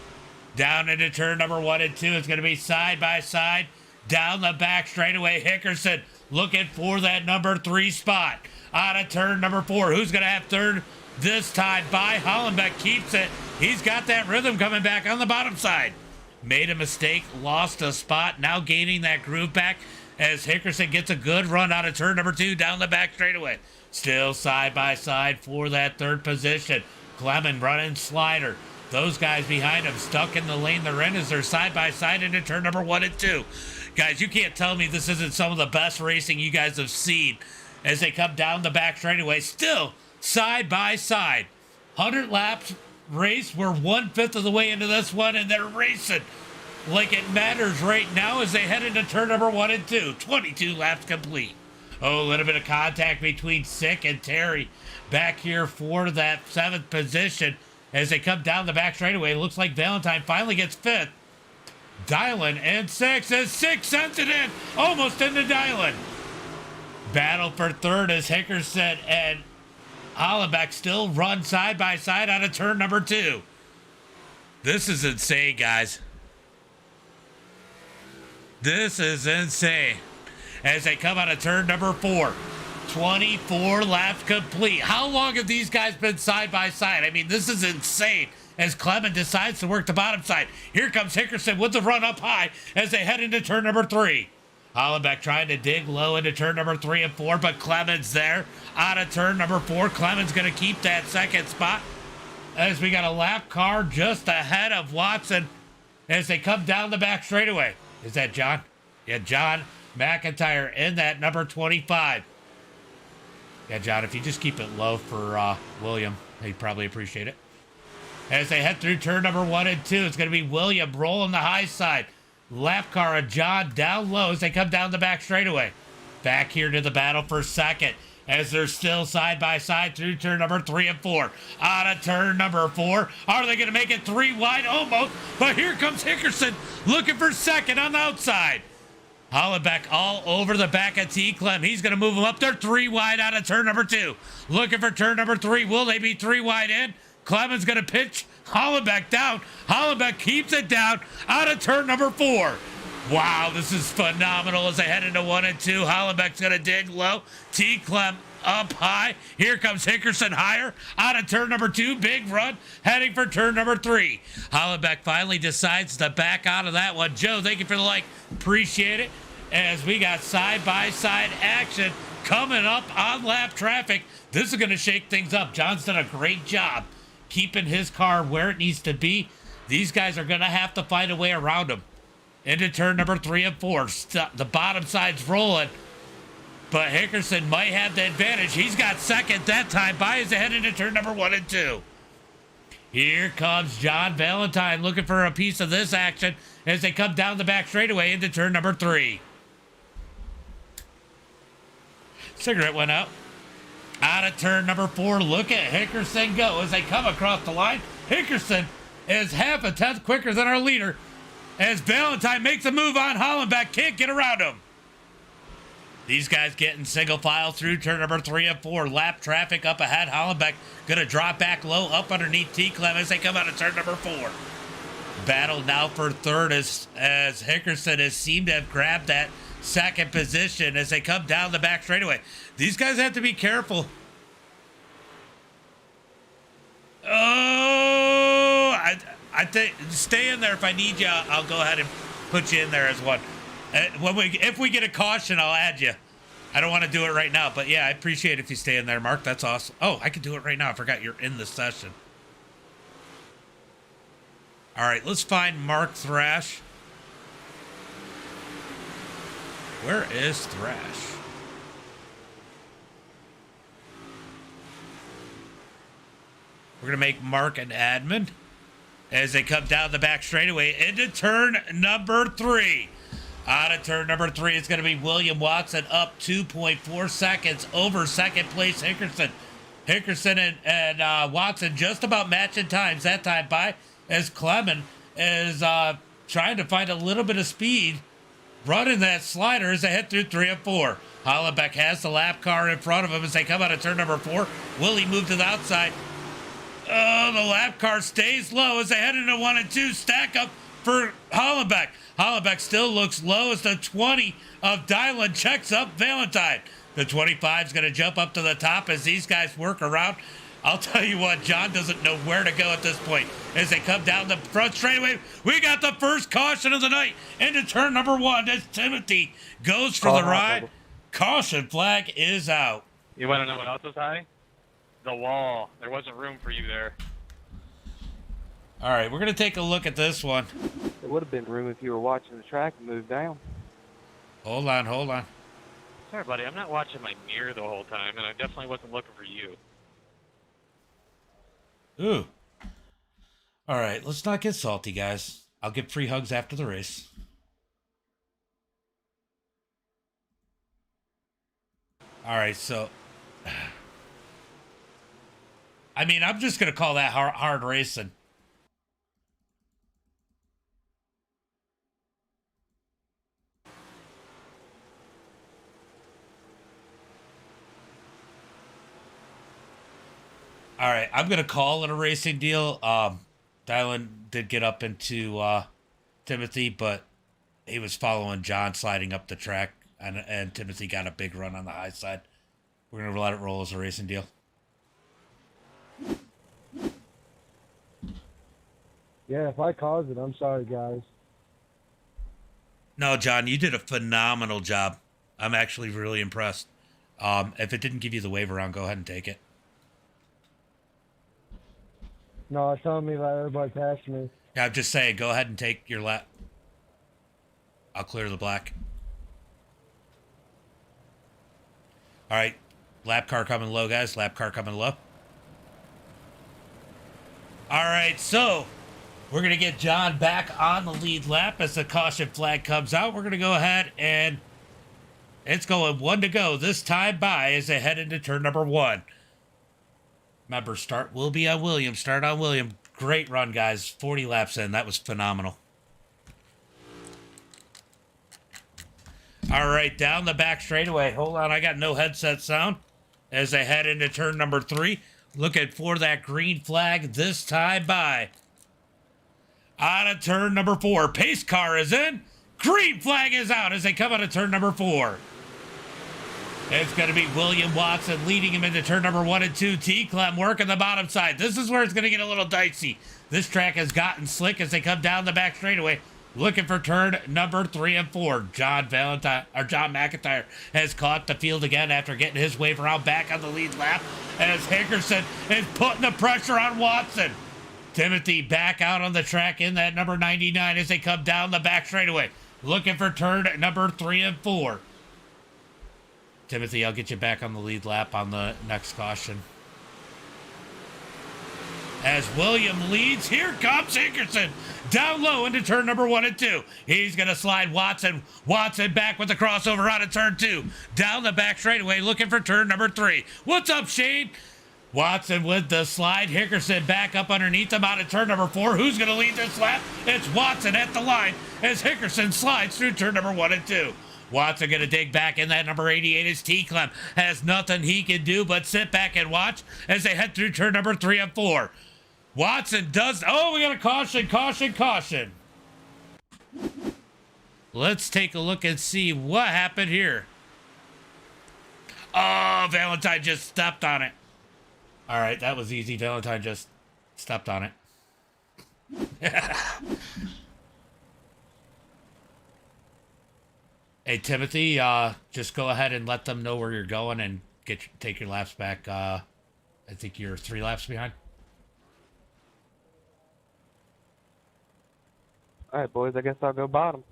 S1: Down into turn number 1 and 2. It's going to be side by side. Down the back straightaway, Hickerson looking for that number 3 spot. Out of turn number 4. Who's going to have third? This time by Hollenbeck keeps it. He's got that rhythm coming back on the bottom side. Made a mistake, lost a spot, now gaining that groove back as Hickerson gets a good run out of turn number 2 down the back straightaway. Still side by side for that 3rd position. Clement running slider. Those guys behind him stuck in the lane they're in as they're side by side into turn number 1 and 2. Guys, you can't tell me this isn't some of the best racing you guys have seen as they come down the back straightaway. Still side by side. 100 laps race. We're 1/5 of the way into this one, and they're racing like it matters right now as they head into turn number 1 and 2. 22 laps complete. Oh, a little bit of contact between Sick and Terry back here for that 7th position as they come down the back straightaway. It looks like Valentine finally gets 5th. Dylan and 6 as 6 sends it in, almost into Dylan. Battle for 3rd as Hickerson and Hollenbeck still run side by side out of turn number 2. This is insane, guys. This is insane. As they come out of turn number 4. 24 laps complete. How long have these guys been side by side? I mean, this is insane as Clement decides to work the bottom side. Here comes Hickerson with the run up high as they head into turn number 3. Hollenbeck trying to dig low into turn number 3 and 4, but Clemens there out of turn number 4. Clemens going to keep that second spot as we got a lap car just ahead of Watson as they come down the back straightaway. Is that John? Yeah, John McIntyre in that number 25. Yeah, John, if you just keep it low for William, he'd probably appreciate it. As they head through turn number 1 and 2, it's going to be William rolling the high side. Lap car of John down low as they come down the back straightaway. Back here to the battle for second as they're still side by side through turn number 3 and 4. Out of turn number 4. Are they going to make it 3 wide? Almost. But here comes Hickerson looking for second on the outside. Hollenbeck all over the back of T. Clem. He's going to move them up there 3 wide out of turn number 2. Looking for turn number 3. Will they be 3 wide in? Clemens going to pitch Hollenbeck down. Hollenbeck keeps it down out of turn number 4. Wow, this is phenomenal as they head into 1 and 2. Hollenbeck's going to dig low. T. Clem up high. Here comes Hickerson higher out of turn number 2. Big run heading for turn number 3. Hollenbeck finally decides to back out of that one. Joe, thank you for the like. Appreciate it. As we got side-by-side action coming up on lap traffic. This is going to shake things up. John's done a great job keeping his car where it needs to be. These guys are going to have to find a way around him. Into turn number 3 and 4. The bottom side's rolling. But Hickerson might have the advantage. He's got second that time by as they head into turn number 1 and 2. Here comes John Valentine looking for a piece of this action as they come down the back straightaway into turn number 3. Cigarette went out. Out of turn number 4, look at Hickerson go as they come across the line. Hickerson is half a tenth quicker than our leader as Valentine makes a move on Hollenbeck. Can't get around him. These guys getting single file through turn number 3 and 4. Lap traffic up ahead. Hollenbeck going to drop back low up underneath T. Clem as they come out of turn number 4. Battle now for third as Hickerson has seemed to have grabbed that second position as they come down the back straightaway. These guys have to be careful. Oh, I think stay in there. If I need you, I'll go ahead and put you in there as one. If we get a caution, I'll add you. I don't want to do it right now, but yeah, I appreciate if you stay in there, Mark. That's awesome. Oh, I can do it right now. I forgot you're in the session. All right, let's find Mark Thrash. Where is Thrash? We're going to make Mark an admin as they come down the back straightaway into turn number 3. Out of turn number 3, it's going to be William Watson up 2.4 seconds over second place Hickerson. Hickerson and Watson just about matching times that time by as Clement is trying to find a little bit of speed running that slider as they head through 3 and 4. Hollenbeck has the lap car in front of him as they come out of turn number 4. Will he move to the outside? Oh, the lap car stays low as they head into 1 and 2. Stack up for Hollenbeck. Hollenbeck still looks low as the 20 of Dylan checks up Valentine. The 25 is going to jump up to the top as these guys work around. I'll tell you what, John doesn't know where to go at this point. As they come down the front straightaway, we got the first caution of the night into turn number 1 as Timothy goes for the ride. Caution flag is out.
S2: You want to know what else was high? The wall. There wasn't room for you there.
S1: All right, we're going to take a look at this one.
S3: There would have been room if you were watching the track and moved down.
S1: Hold on.
S2: Sorry, buddy. I'm not watching my mirror the whole time, and I definitely wasn't looking for you.
S1: Ooh. All right, let's not get salty, guys. I'll get free hugs after the race. All right, so... I mean, I'm just going to call that hard racing. All right, I'm going to call it a racing deal. Dylan did get up into Timothy, but he was following John sliding up the track, and Timothy got a big run on the high side. We're going to let it roll as a racing deal.
S4: Yeah, if I caused it, I'm sorry, guys.
S1: No, John, you did a phenomenal job. I'm actually really impressed. If it didn't give you the wave around, go ahead and take it.
S4: No, it's telling me let everybody pass me.
S1: Yeah, I'm just saying, go ahead and take your lap. I'll clear the black. All right, lap car coming low, guys. Lap car coming low. All right, so we're going to get John back on the lead lap as the caution flag comes out. We're going to go ahead and it's going 1 to go. This time by as they head into turn number 1. Remember, start will be on William. Start on William. Great run, guys. 40 laps in. That was phenomenal. All right, down the back straightaway. Hold on, I got no headset sound. As they head into turn number 3. Looking for that green flag this time by. Out of turn number 4. Pace car is in. Green flag is out as they come out of turn number 4. It's going to be William Watson leading him into turn number 1 and 2. T-Clem working the bottom side. This is where it's going to get a little dicey. This track has gotten slick as they come down the back straightaway. Looking for turn number 3 and 4. John McIntyre has caught the field again after getting his wave around back on the lead lap as Hickerson is putting the pressure on Watson. Timothy back out on the track in that number 99 as they come down the back straightaway. Looking for turn number 3 and 4. Timothy, I'll get you back on the lead lap on the next caution. As William leads, here comes Hickerson. Down low into turn number 1 and 2. He's going to slide Watson. Watson back with the crossover out of turn 2. Down the back straightaway looking for turn number 3. What's up, Shane? Watson with the slide. Hickerson back up underneath him out of turn number 4. Who's going to lead this lap? It's Watson at the line as Hickerson slides through turn number 1 and 2. Watson going to dig back in that number 88 as T-Clem has nothing he can do but sit back and watch as they head through turn number 3 and 4. Watson does... Oh, we got a caution, caution, caution. Let's take a look and see what happened here. Oh, Valentine just stepped on it. All right, that was easy. Valentine just stepped on it. Hey, Timothy, just go ahead and let them know where you're going and take your laps back. I think you're 3 laps behind.
S3: All right, boys, I guess I'll go bottom.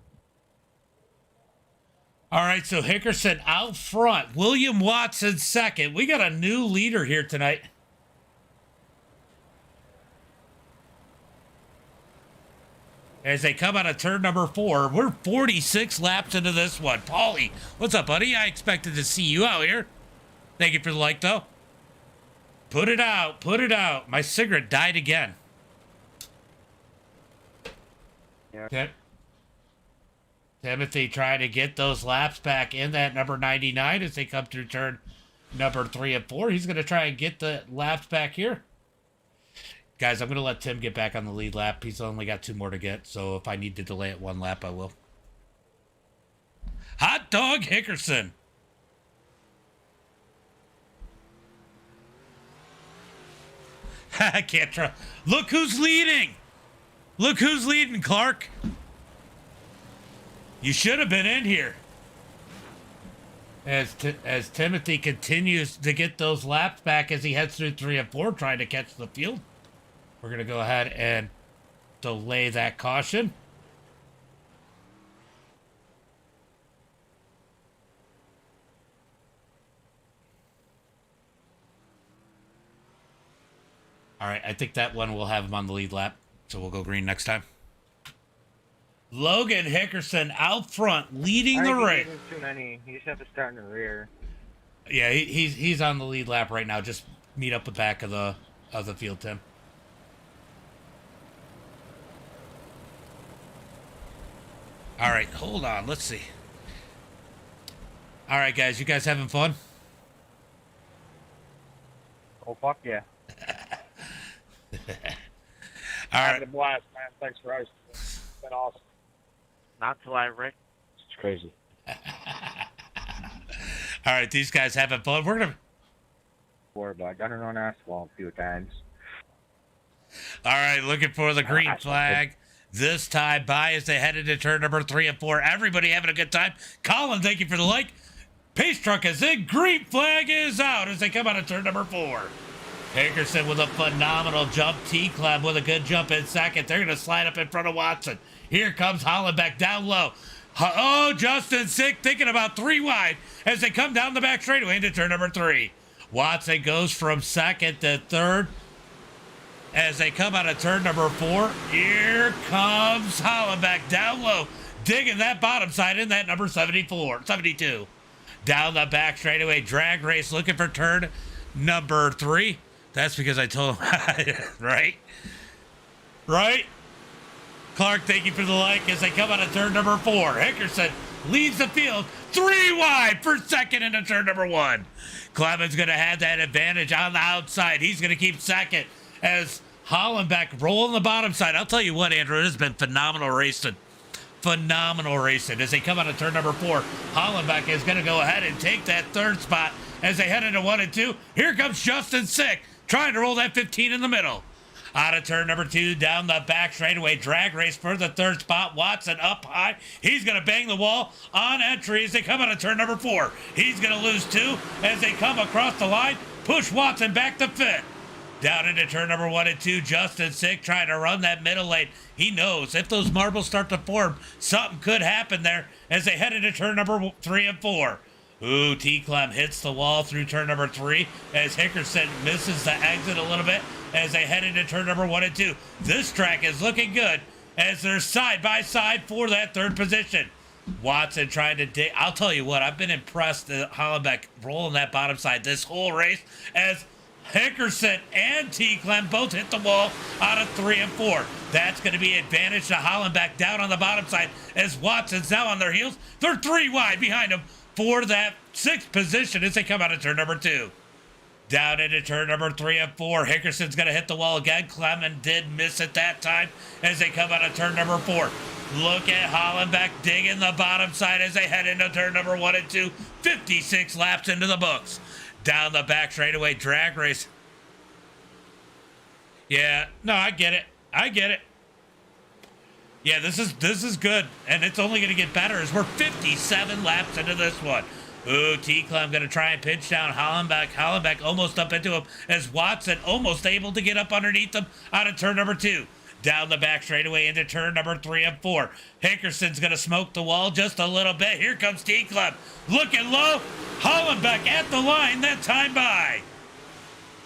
S1: All right, so Hickerson out front. William Watson second. We got a new leader here tonight. As they come out of turn number 4, we're 46 laps into this one. Paulie, what's up, buddy? I expected to see you out here. Thank you for the like, though. Put it out. Put it out. My cigarette died again.
S3: Yeah.
S1: Okay. Timothy trying to get those laps back in that number 99 as they come through turn number 3 and 4. He's going to try and get the laps back here. Guys, I'm going to let Tim get back on the lead lap. He's only got 2 more to get, so if I need to delay it 1 lap, I will. Hot dog Hickerson. I can't try. Look who's leading. Look who's leading, Clark. You should have been in here. As Timothy continues to get those laps back as he heads through 3 and 4, trying to catch the field. We're going to go ahead and delay that caution. All right, I think that one will have him on the lead lap, so we'll go green next time. Logan Hickerson out front, leading the race.
S5: Too many. You just have to start in the rear.
S1: Yeah, he's on the lead lap right now. Just meet up the back of the field, Tim. All right, hold on. Let's see. All right, guys, you guys having fun?
S5: Oh, fuck yeah.
S1: All
S5: Having
S1: right.
S5: a blast, man. Thanks for hosting. It's been awesome.
S2: Not till I wreck.
S5: It's crazy.
S1: All right, these guys having fun. We're gonna.
S5: But I got it on asphalt a few times.
S1: All right, looking for the green flag this time by as they head into turn number 3 and 4. Everybody having a good time. Colin, thank you for the like. Pace truck is in. Green flag is out as they come out of turn number 4. Hickerson with a phenomenal jump. T-Clem with a good jump in second. They're going to slide up in front of Watson. Here comes Hollenbeck down low. Oh, Justin Sick thinking about 3 wide as they come down the back straightaway into turn number 3. Watson goes from second to third as they come out of turn number 4. Here comes Hollenbeck down low, digging that bottom side in that number 72. Down the back straightaway, drag race looking for turn number 3. That's because I told him, right? Right? Clark, thank you for the like as they come out of turn number 4. Hickerson leads the field 3 wide for second into turn number 1. Clement's going to have that advantage on the outside. He's going to keep second as Hollenbeck rolling the bottom side. I'll tell you what, Andrew, it has been phenomenal racing. Phenomenal racing. As they come out of turn number 4, Hollenbeck is going to go ahead and take that third spot as they head into 1 and 2. Here comes Justin Sick trying to roll that 15 in the middle. Out of turn number 2, down the back straightaway, drag race for the third spot. Watson up high. He's going to bang the wall on entry as they come out of turn number 4. He's going to lose 2 as they come across the line. Push Watson back to 5th. Down into turn number 1 and 2, Justin Sick trying to run that middle lane. He knows if those marbles start to form, something could happen there as they head into turn number 3 and 4. Ooh, T-Clem hits the wall through turn number 3 as Hickerson misses the exit a little bit as they head into turn number 1 and 2. This track is looking good as they're side by side for that third position. Watson trying to dig. I'll tell you what, I've been impressed that Hollenbeck rolling that bottom side this whole race as Hickerson and T-Clem both hit the wall out of 3 and 4. That's going to be advantage to Hollenbeck down on the bottom side as Watson's now on their heels. They're 3 wide behind him for that 6th position as they come out of turn number 2. Down into turn number 3 and 4. Hickerson's going to hit the wall again. Clement did miss it that time as they come out of turn number 4. Look at Hollenbeck digging the bottom side as they head into turn number 1 and 2. 56 laps into the books. Down the back straightaway, drag race. Yeah, no, I get it. I get it. Yeah, this is good, and it's only going to get better as we're 57 laps into this one. Ooh, T-Clem going to try and pinch down Hollenbeck. Hollenbeck almost up into him as Watson almost able to get up underneath him out of turn number 2. Down the back straightaway into turn number 3 and 4. Hickerson's going to smoke the wall just a little bit. Here comes T-Clem. Looking low. Hollenbeck at the line that time by.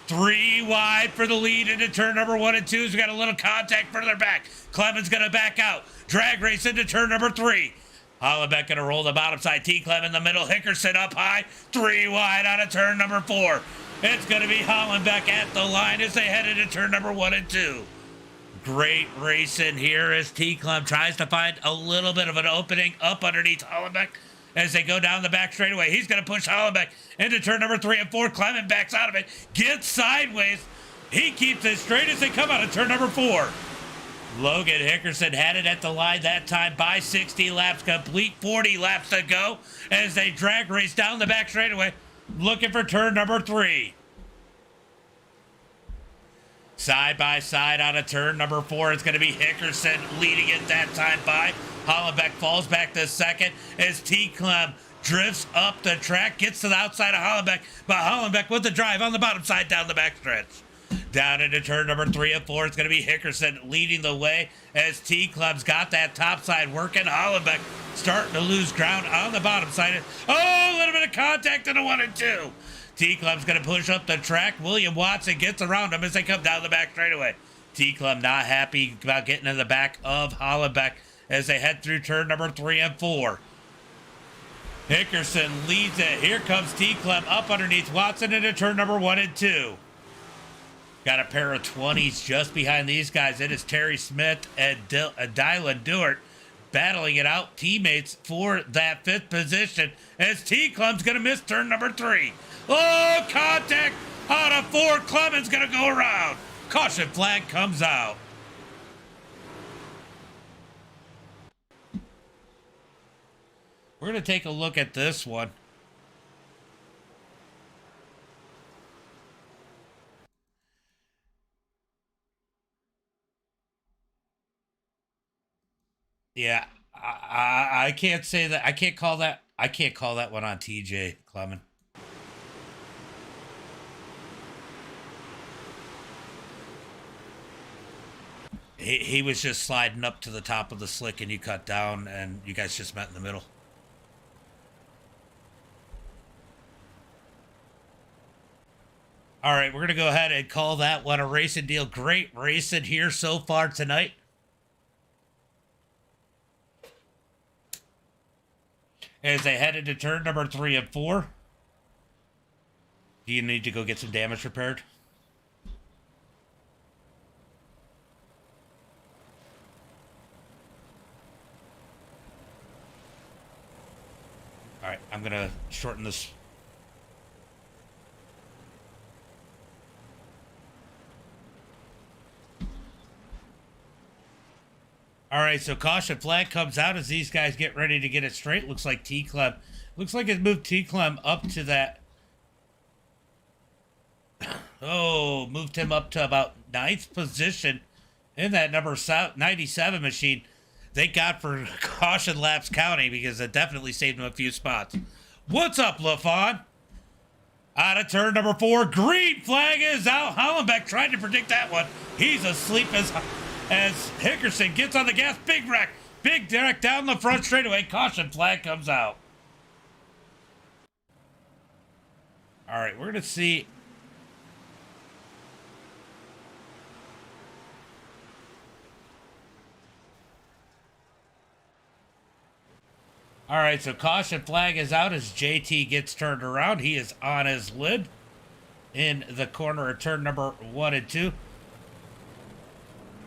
S1: 3 wide for the lead into turn number 1 and 2. We got a little contact further back. Clement's going to back out. Drag race into turn number 3. Hollenbeck going to roll the bottom side. T-Clem in the middle. Hickerson up high. 3 wide out of turn number 4. It's going to be Hollenbeck at the line as they head into turn number 1 and 2. Great racing here as T-Clem tries to find a little bit of an opening up underneath Hollenbeck as they go down the back straightaway. He's going to push Hollenbeck into turn number 3 and 4. Clement backs out of it. Gets sideways. He keeps it straight as they come out of turn number 4. Logan Hickerson had it at the line that time by 60 laps complete. 40 laps to go as they drag race down the back straightaway looking for turn number 3. Side by side out of turn number 4. It's going to be Hickerson leading it that time by. Hollenbeck falls back to second as T-Clem drifts up the track, gets to the outside of Hollenbeck, but Hollenbeck with the drive on the bottom side down the backstretch. Down into turn number 3 and 4. It's going to be Hickerson leading the way as T-Clem's got that top side working. Hollenbeck starting to lose ground on the bottom side. Oh, a little bit of contact in the 1 and 2. T-Clem's going to push up the track. William Watson gets around him as they come down the back straightaway. T-Clem not happy about getting in the back of Hollenbeck as they head through turn number 3 and 4. Hickerson leads it. Here comes T-Clem up underneath Watson into turn number 1 and 2. Got a pair of 20s just behind these guys. It is Terry Smith and Dylan Dewart battling it out. Teammates for that 5th position as T-Clem's going to miss turn number 3. Oh, contact out of 4. Clement's going to go around. Caution flag comes out. We're going to take a look at this one. Yeah, I can't say that. I can't call that. I can't call that one on TJ Clement. He was just sliding up to the top of the slick, and you cut down, and you guys just met in the middle. All right, we're gonna go ahead and call that one a racing deal. Great racing here so far tonight. As they head into turn number 3 and 4. Do you need to go get some damage repaired? All right, I'm going to shorten this. All right, so caution flag comes out as these guys get ready to get it straight. Looks like T-Clem. Looks like it moved T-Clem up to that. Oh, moved him up to about 9th position in that number 97 machine. Thank God for caution laps counting because it definitely saved him a few spots. What's up, LaFon? Out of turn number 4. Green flag is out. Hollenbeck tried to predict that one. He's asleep as Hickerson gets on the gas. Big wreck. Big Derek down the front straightaway. Caution flag comes out. All right, we're going to see. All right, so caution flag is out as JT gets turned around. He is on his lid in the corner of turn number 1 and 2.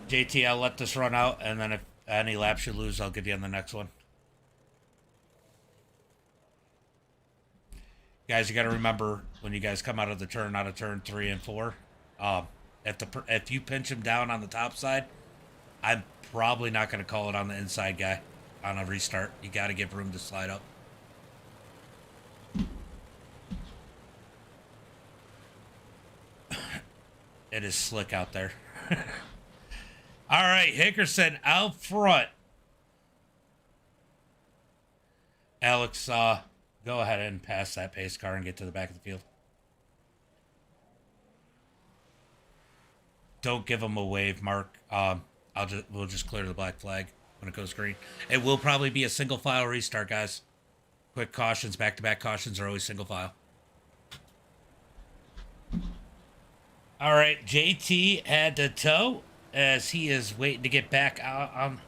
S1: JT, I'll let this run out, and then if any laps you lose, I'll give you on the next one. Guys, you got to remember when you guys come out of turn 3 and 4, if you pinch him down on the top side, I'm probably not going to call it on the inside guy. On a restart, you got to give room to slide up. It is slick out there. All right, Hickerson out front. Alex, go ahead and pass that pace car and get to the back of the field. Don't give him a wave, Mark. We'll just clear the black flag when it goes green. It will probably be a single file restart, guys. Quick cautions, back-to-back cautions are always single file. All right, JT had to tow as he is waiting to get back out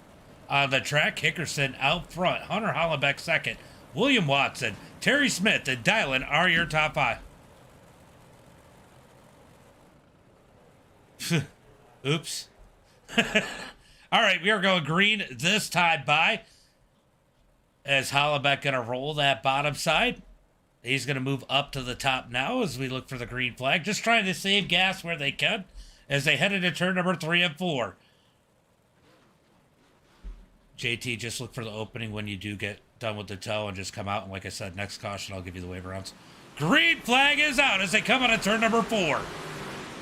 S1: on the track. Hickerson out front. Hunter Hollenbeck second. William Watson, Terry Smith, and Dylan are your top 5. Oops. All right, we are going green this time by. As Hollenbeck going to roll that bottom side. He's going to move up to the top now as we look for the green flag. Just trying to save gas where they can as they head into turn number 3 and 4. JT, just look for the opening when you do get done with the tow and just come out. And like I said, next caution, I'll give you the wave rounds. Green flag is out as they come out of turn number 4.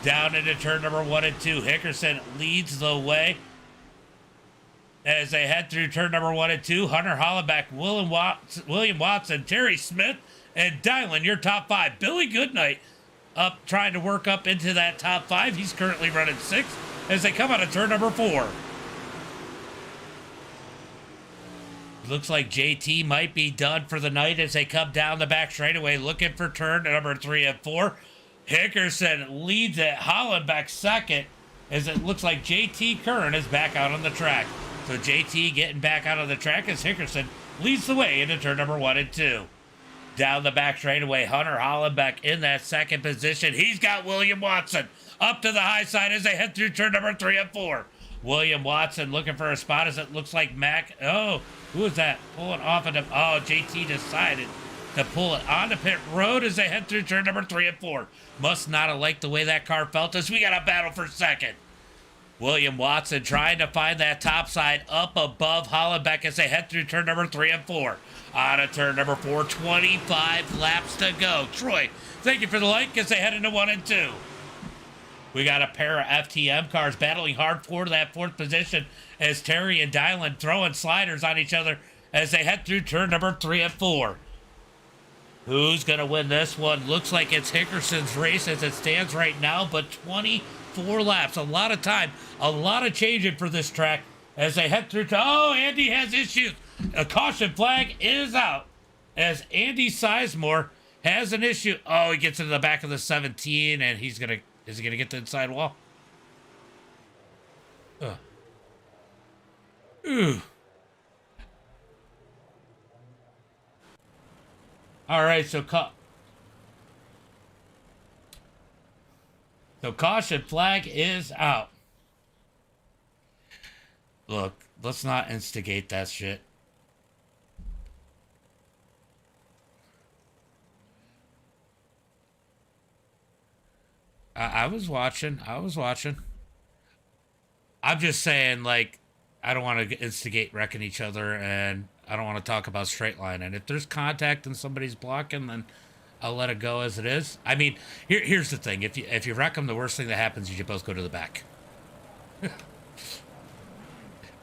S1: Down into turn number 1 and 2. Hickerson leads the way. As they head through turn number 1 and 2, Hunter Hollenbeck, William Watson, Terry Smith, and Dylan, your top 5. Billy Goodnight up trying to work up into that top 5. He's currently running 6th as they come out of turn number 4. Looks like JT might be done for the night as they come down the back straightaway looking for turn number 3 and 4. Hickerson leads it. Hollenbeck second as it looks like JT Curran is back out on the track. So JT getting back out of the track as Hickerson leads the way into turn number 1 and 2. Down the back straightaway, Hunter Hollenbeck in that second position. He's got William Watson up to the high side as they head through turn number 3 and 4. William Watson looking for a spot as it looks like Mac. Oh, who is that? Pulling off of them. Oh, JT decided to pull it onto pit road as they head through turn number 3 and 4. Must not have liked the way that car felt as we got a battle for second. William Watson trying to find that top side up above Hollenbeck as they head through turn number 3 and 4. On to turn number 4, 25 laps to go. Troy, thank you for the like as they head into 1 and 2. We got a pair of FTM cars battling hard for that fourth position as Terry and Dylan throwing sliders on each other as they head through turn number 3 and 4. Who's going to win this one? Looks like it's Hickerson's race as it stands right now, but 24 laps. A lot of time, a lot of changing for this track as they head through to... Oh, Andy has issues. A caution flag is out as Andy Sizemore has an issue. Oh, he gets into the back of the 17, and he's going to... Is he going to get the inside wall? Ooh. All right, so caution flag is out. Look, let's not instigate that shit. I was watching. I'm just saying, like, I don't want to instigate wrecking each other, and I don't want to talk about straight line. And if there's contact and somebody's blocking, then I'll let it go as it is. I mean, here's the thing: if you wreck them, the worst thing that happens is you both go to the back.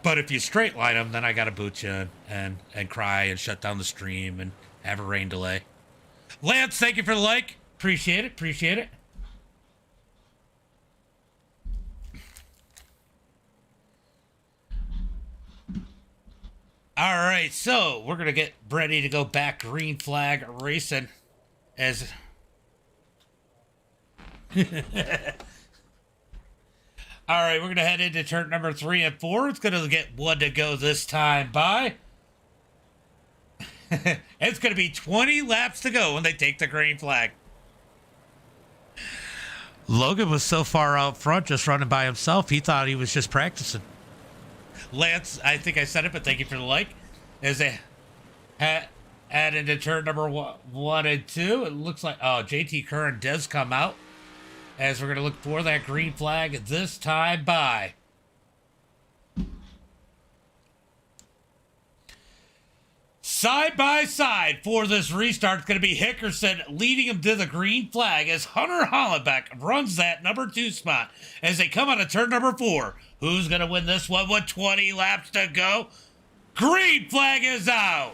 S1: But if you straight line them, then I got to boot you and cry and shut down the stream and have a rain delay. Lance, thank you for the like. Appreciate it. All right, so we're going to get ready to go back green flag racing as... All right, we're going to head into turn number 3 and 4. It's going to get 1 to go this time by. It's going to be 20 laps to go when they take the green flag. Logan was so far out front just running by himself, he thought he was just practicing. Lance, I think I said it, but thank you for the like. As they add into turn number 1 and 2, it looks like, oh, JT Curran does come out. As we're going to look for that green flag this time by. Side by side for this restart, it's going to be Hickerson leading him to the green flag as Hunter Hollenbeck runs that number 2 spot as they come out of turn number 4. Who's going to win this one with 20 laps to go? Green flag is out.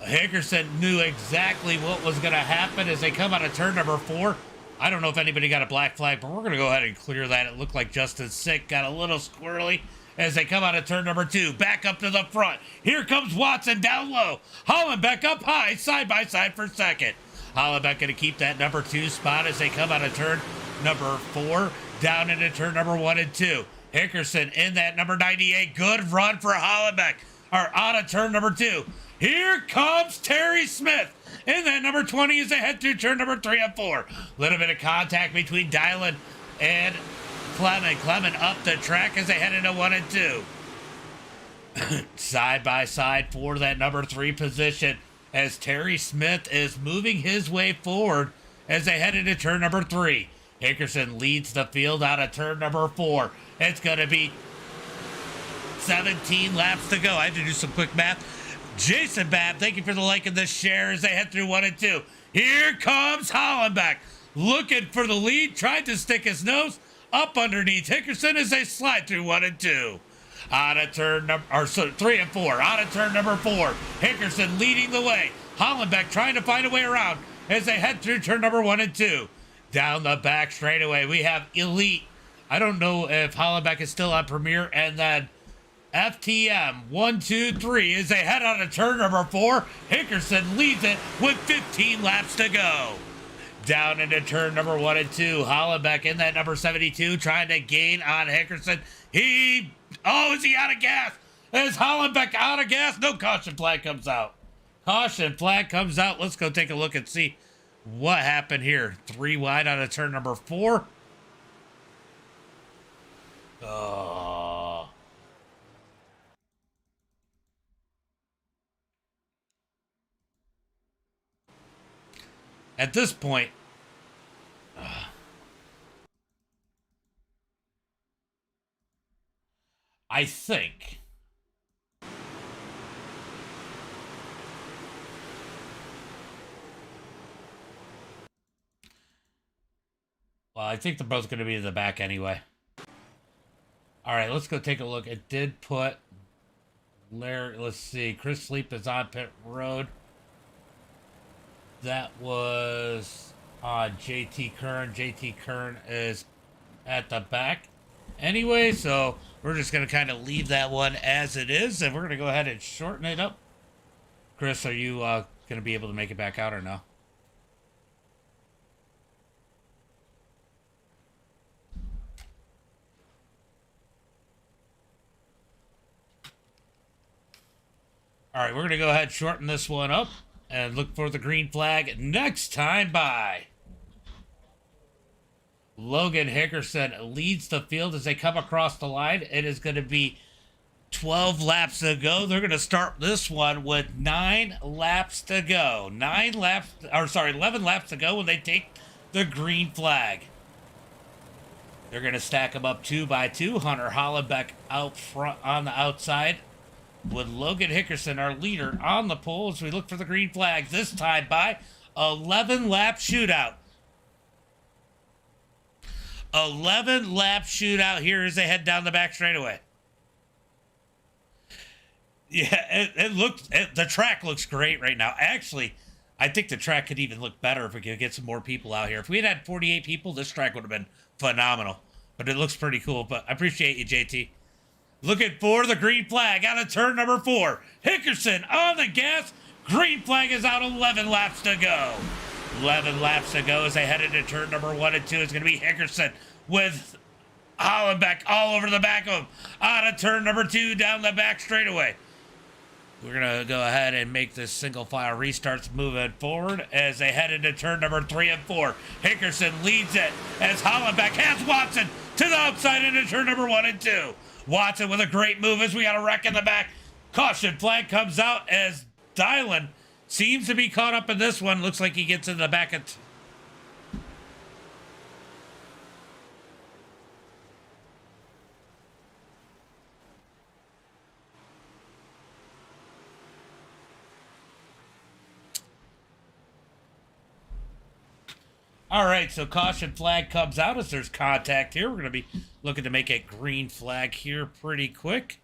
S1: Hickerson knew exactly what was going to happen as they come out of turn number 4. I don't know if anybody got a black flag, but we're going to go ahead and clear that. It looked like Justin Sick got a little squirrely as they come out of turn number 2. Back up to the front. Here comes Watson down low. Hollenbeck up high, side by side for second. Hollenbeck going to keep that number 2 spot as they come out of turn number 4 down into turn number 1 and 2. Hickerson in that number 98. Good run for Hollenbeck. Are out of turn number 2. Here comes Terry Smith in that number 20 as they head through turn number 3 and 4. Little bit of contact between Dylan and Clement. Clement up the track as they head into 1 and 2. Side by side for that number 3 position as Terry Smith is moving his way forward as they head into turn number 3. Hickerson leads the field out of turn number 4. It's going to be 17 laps to go. I had to do some quick math. Jason Babb, thank you for the like and the share as they head through 1 and 2. Here comes Hollenbeck looking for the lead, tried to stick his nose up underneath Hickerson as they slide through 1 and 2. Out of turn number, or so 3 and 4. Out of turn number 4. Hickerson leading the way. Hollenbeck trying to find a way around as they head through turn number 1 and 2. Down the back straightaway, we have Elite. I don't know if Hollenbeck is still on Premier, and then FTM 1, 2, 3 as they head out of turn number 4. Hickerson leads it with 15 laps to go. Down into turn number 1 and 2. Hollenbeck in that number 72 trying to gain on Hickerson. Is he out of gas? Is Hollenbeck out of gas? No, caution flag comes out. Caution flag comes out. Let's go take a look and see what happened here. 3 wide out of turn number 4. At this point, I think I think they're both going to be in the back anyway. All right, let's go take a look. It did put Larry. Let's see. Chris Sleep is on pit road. That was JT Kern. JT Kern is at the back anyway, so we're just going to kind of leave that one as it is, and we're going to go ahead and shorten it up. Chris, are you going to be able to make it back out or no? All right, we're going to go ahead and shorten this one up and look for the green flag next time by. Logan Hickerson leads the field as they come across the line. It is going to be 12 laps to go. They're going to start this one with 9 laps to go. 11 laps to go when they take the green flag. They're going to stack them up 2 by 2. Hunter Hollenbeck out front on the outside, with Logan Hickerson, our leader, on the pole as we look for the green flag. This time by 11-lap shootout. 11-lap shootout here as they head down the back straightaway. Yeah, the track looks great right now. Actually, I think the track could even look better if we could get some more people out here. If we had 48 people, this track would have been phenomenal. But it looks pretty cool. But I appreciate you, JT. Looking for the green flag out of turn number 4. Hickerson on the gas. Green flag is out. 11 laps to go. 11 laps to go as they head into turn number 1 and 2. It's going to be Hickerson with Hollenbeck all over the back of him. Out of turn number 2 down the back straightaway. We're going to go ahead and make this single file restarts moving forward as they head into turn number 3 and 4. Hickerson leads it as Hollenbeck has Watson to the outside into turn number 1 and 2. Watson with a great move as we got a wreck in the back. Caution flag comes out as Dylan seems to be caught up in this one. Looks like he gets in the back of... All right, so caution flag comes out as there's contact here. We're going to be looking to make a green flag here pretty quick.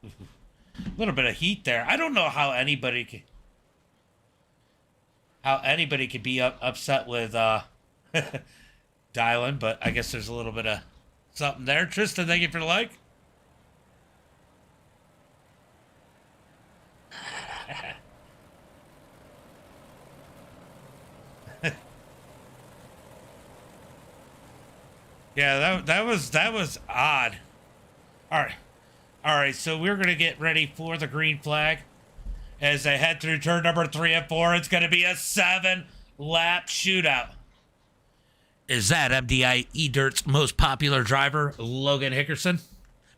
S1: A little bit of heat there. I don't know how anybody could be upset with Dylan, but I guess there's a little bit of something there. Tristan, thank you for the like. Yeah, that was odd. All right. So we're gonna get ready for the green flag as they head through turn number 3 and 4. It's gonna be a 7-lap shootout. Is that MDiTV's most popular driver, Logan Hickerson?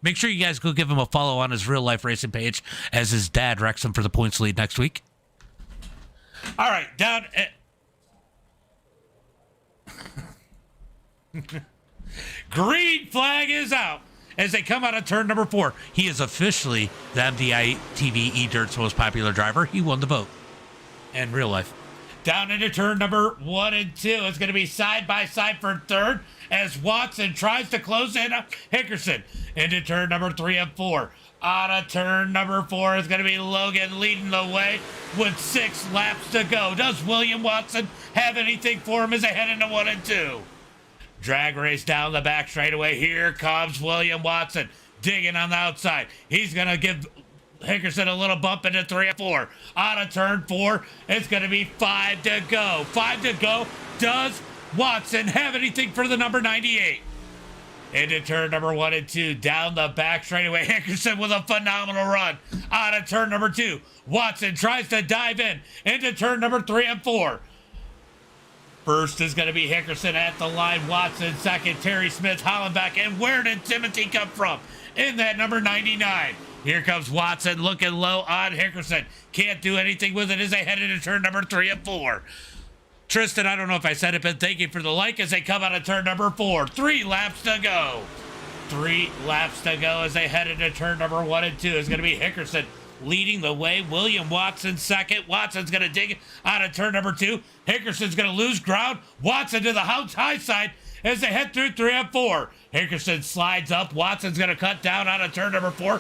S1: Make sure you guys go give him a follow on his real life racing page as his dad wrecks him for the points lead next week. All right, down. Green flag is out as they come out of turn number 4. He is officially the MDiTV eDirt's most popular driver. He won the vote in real life. Down into turn number 1 and 2. It's going to be side by side for third as Watson tries to close in Hickerson into turn number 3 and 4. Out of turn number 4 is going to be Logan leading the way with 6 laps to go. Does William Watson have anything for him as they head into 1 and 2? Drag race down the back straightaway. Here comes William Watson digging on the outside. He's going to give Hickerson a little bump into 3 and 4. Out of turn 4, it's going to be 5 to go. 5 to go. Does Watson have anything for the number 98? Into turn number 1 and 2. Down the back straightaway. Hickerson with a phenomenal run. Out of turn number 2. Watson tries to dive in into turn number 3 and 4. First is going to be Hickerson at the line. Watson second. Terry Smith, Hollenbeck. And where did Timothy come from? In that number 99. Here comes Watson looking low on Hickerson. Can't do anything with it as they head into turn number 3 and 4. Tristan, I don't know if I said it, but thank you for the like as they come out of turn number 4. 3 laps to go. 3 laps to go as they head into turn number 1 and 2. It's going to be Hickerson leading the way. William Watson second. Watson's going to dig out of turn number 2. Hickerson's going to lose ground. Watson to the high side as they head through 3 and 4. Hickerson slides up. Watson's going to cut down out of turn number 4.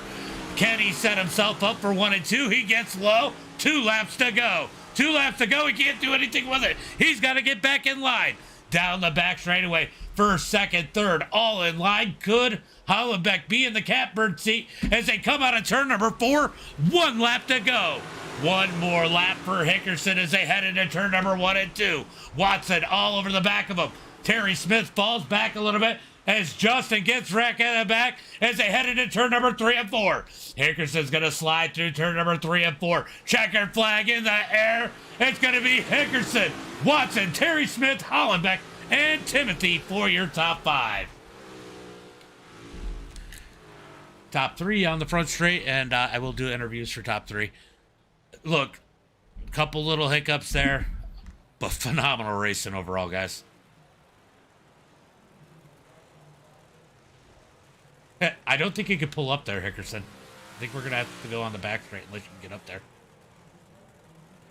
S1: Kenny set himself up for 1 and 2. He gets low. 2 laps to go. 2 laps to go. He can't do anything with it. He's got to get back in line. Down the back straightaway. First, second, third, all in line. Could Hollenbeck be in the catbird seat as they come out of turn number 4? 1 lap to go. 1 more lap for Hickerson as they head into turn number 1 and 2. Watson all over the back of him. Terry Smith falls back a little bit as Justin gets wrecked in the back as they head into turn number 3 and 4. Hickerson's going to slide through turn number 3 and 4. Checkered flag in the air. It's going to be Hickerson, Watson, Terry Smith, Hollenbeck, and Timothy for your top 5. Top 3 on the front straight, and I will do interviews for top 3. Look, a couple little hiccups there, but phenomenal racing overall, guys. I don't think you could pull up there, Hickerson. I think we're going to have to go on the back straight unless you can get up there.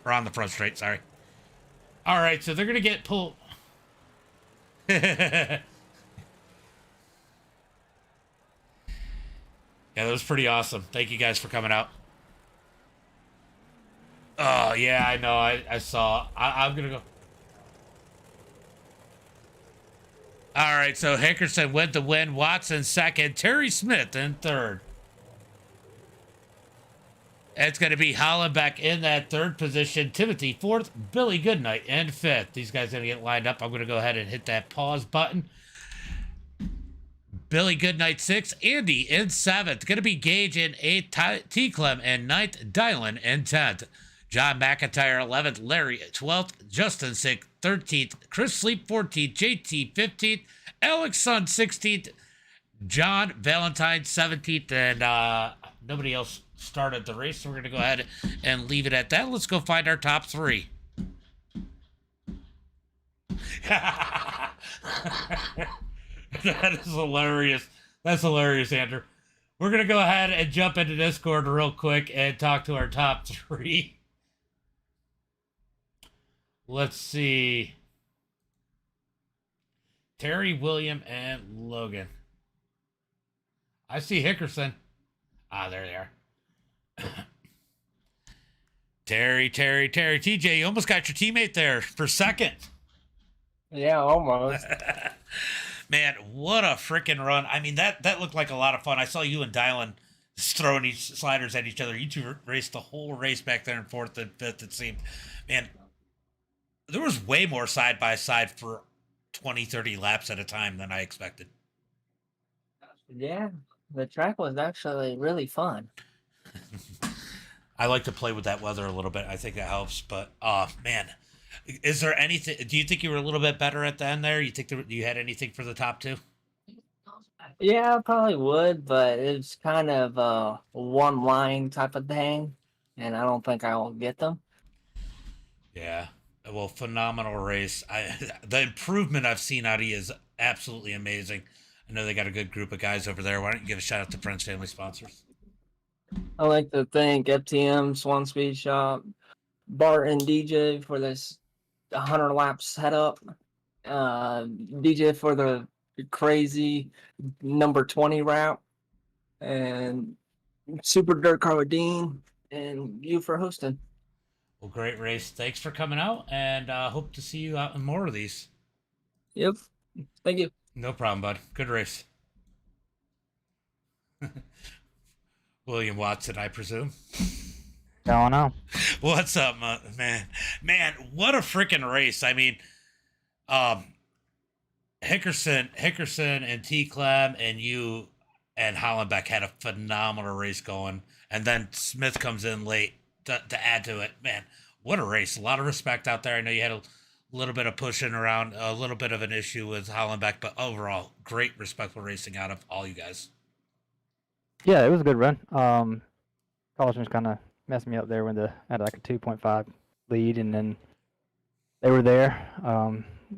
S1: Or on the front straight, sorry. All right, so they're going to get pulled. Yeah, that was pretty awesome. Thank you guys for coming out. Oh, yeah, I know. I saw. I'm going to go. All right, so Hickerson went to win. Watson second. Terry Smith in third. It's going to be Hollenbeck in that third position. Timothy fourth. Billy Goodnight in fifth. These guys are going to get lined up. I'm going to go ahead and hit that pause button. Billy Goodnight sixth. Andy in seventh. Going to be Gage in eighth. T. Clem in ninth. Dylan in 10th. John McIntyre 11th, Larry 12th, Justin 6th, 13th, Chris Sleep 14th, JT 15th, Alex Sun 16th, John Valentine 17th, and nobody else started the race, so we're going to go ahead and leave it at that. Let's go find our top 3. That is hilarious. That's hilarious, Andrew. We're going to go ahead and jump into Discord real quick and talk to our top 3. Let's see. Terry, William, and Logan. I see Hickerson. Ah, there they are. Terry. TJ, you almost got your teammate there for second.
S4: Yeah, almost.
S1: Man, what a freaking run. I mean, that looked like a lot of fun. I saw you and Dylan just throwing these sliders at each other. You two raced the whole race back there in 4th and 5th, it seemed. Man, there was way more side-by-side for 20, 30 laps at a time than I expected.
S6: Yeah, the track was actually really fun.
S1: I like to play with that weather a little bit. I think that helps. But, man, is there anything? Do you think you were a little bit better at the end there? You think you had anything for the top 2?
S6: Yeah, I probably would, but it's kind of a one-line type of thing, and I don't think I will get them.
S1: Yeah. Well, phenomenal race. The improvement I've seen out of you is absolutely amazing. I know they got a good group of guys over there. Why don't you give a shout out to Friends Family Sponsors?
S6: I like to thank FTM, Swan Speed Shop, Bart and DJ for this 100 lap setup. DJ for the crazy number 20 route, and Super Dirt Car with Dean, and you for hosting.
S1: Well, great race. Thanks for coming out, and hope to see you out in more of these.
S6: Yep. Thank you.
S1: No problem, bud. Good race. William Watson, I presume.
S7: Going on.
S1: What's up, man? Man, what a freaking race. I mean, Hickerson and T. Clem and you and Hollenbeck had a phenomenal race going, and then Smith comes in late to add to it. Man, what a race. A lot of respect out there. I know you had a little bit of pushing around, a little bit of an issue with Hollenbeck, but overall, great respectful racing out of all you guys.
S7: Yeah, it was a good run. College kind of messed me up there when I had like a 2.5 lead, and then they were there.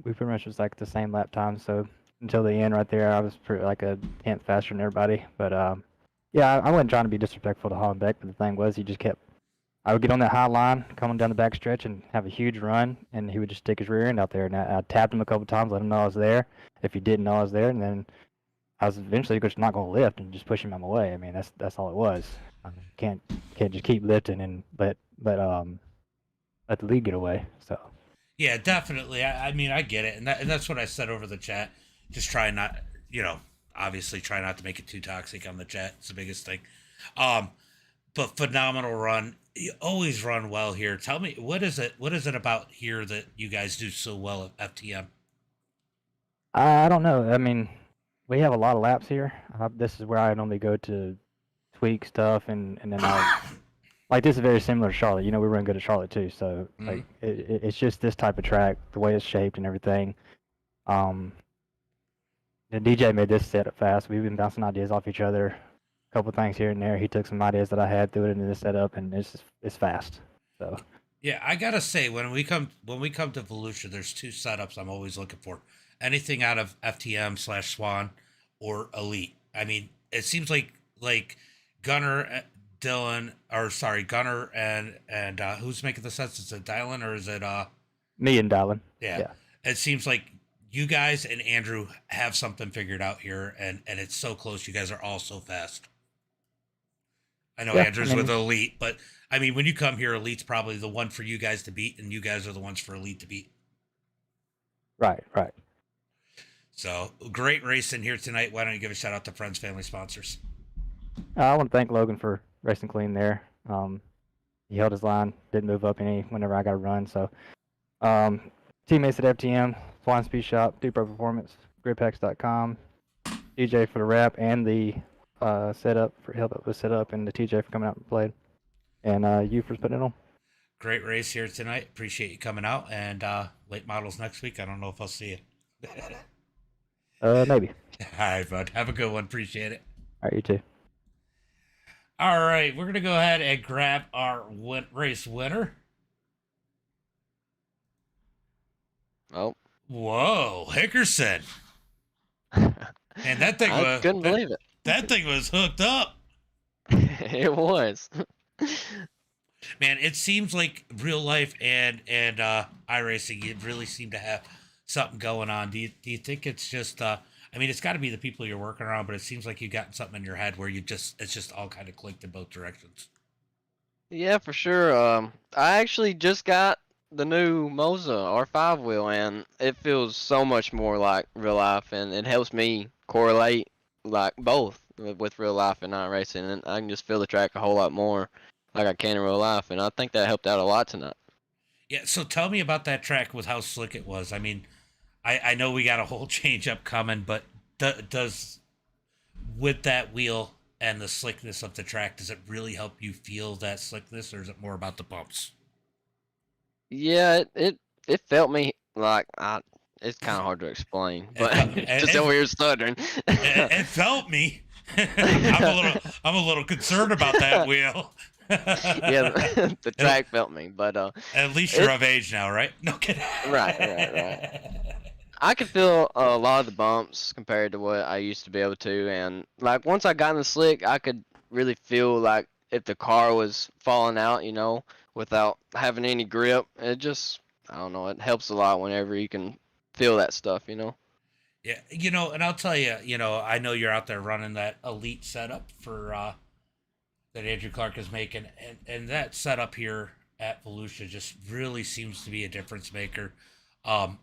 S7: We pretty much was like the same lap time, so until the end right there, I was pretty like a tenth faster than everybody. But Yeah, I wasn't trying to be disrespectful to Hollenbeck, but the thing was, he just kept. I would get on that high line, coming down the back stretch, and have a huge run, and he would just stick his rear end out there. And I tapped him a couple times, let him know I was there. If he didn't know I was there, and then I was eventually just not going to lift and just push him out of my way. I mean, that's all it was. Can't just keep lifting and let the lead get away. So.
S1: Yeah, definitely. I mean, I get it, and that's what I said over the chat. Just try not, obviously try not to make it too toxic on the chat. It's the biggest thing. But phenomenal run. You always run well here. Tell me, what is it about here that you guys do so well at FTM?
S7: I don't know. I mean, we have a lot of laps here. This is where I normally go to tweak stuff, and then I'll. Like, this is very similar to Charlotte. We run good at Charlotte too. So like, it's just this type of track, the way it's shaped and everything. The DJ made this setup fast. We've been bouncing ideas off each other, a couple things here and there. He took some ideas that I had, threw it into this setup, and it's fast. So.
S1: Yeah, I gotta say, when we come to Volusia, there's two setups I'm always looking for. Anything out of FTM/Swan or Elite. I mean, it seems like Gunner. Gunner and who's making the sets? Is it Dylan or is it
S7: me and Dylan?
S1: Yeah. It seems like you guys and Andrew have something figured out here, and it's so close. You guys are all so fast. I know Andrew's with Elite, but I mean, when you come here, Elite's probably the one for you guys to beat, and you guys are the ones for Elite to beat.
S7: Right.
S1: So great racing here tonight. Why don't you give a shout out to friends, family, sponsors?
S7: I want to thank Logan for racing clean there. He held his line, didn't move up any whenever I got a run. So, teammates at FTM, Flying Speed Shop, Dupro Performance, GridPacks.com, DJ for the wrap and the setup for help with setup, and the TJ for coming out and played, and you for putting it on.
S1: Great race here tonight. Appreciate you coming out, and late models next week. I don't know if I'll see you.
S7: Maybe.
S1: All right, bud. Have a good one. Appreciate it.
S7: All right, you too.
S1: All right, we're going to go ahead and grab our race winner.
S8: Oh.
S1: Whoa, Hickerson. And that thing
S8: I couldn't believe it.
S1: That thing was hooked up.
S8: It was.
S1: Man, it seems like real life and iRacing, you really seem to have something going on. Do you think it's just I mean, it's got to be the people you're working around, but it seems like you've gotten something in your head where it's just all kind of clicked in both directions.
S8: Yeah, for sure. I actually just got the new Moza R5 wheel, and it feels so much more like real life, and it helps me correlate like both with real life and iRacing, and I can just feel the track a whole lot more like I can in real life, and I think that helped out a lot tonight.
S1: Yeah, so tell me about that track with how slick it was. I mean, I know we got a whole change up coming, but does with that wheel and the slickness of the track, does it really help you feel that slickness, or is it more about the bumps?
S8: Yeah, it felt me like it's kind of hard to explain, but just over here stuttering.
S1: It felt me. I'm a little concerned about that wheel.
S8: Yeah, the track felt me, but
S1: at least you're of age now, right? No kidding.
S8: Right. I could feel a lot of the bumps compared to what I used to be able to, and like once I got in the slick, I could really feel like if the car was falling out, without having any grip. It just, I don't know, it helps a lot whenever you can feel that stuff,
S1: Yeah, and I'll tell you, I know you're out there running that Elite setup for that Andrew Clark is making, and that setup here at Volusia just really seems to be a difference maker.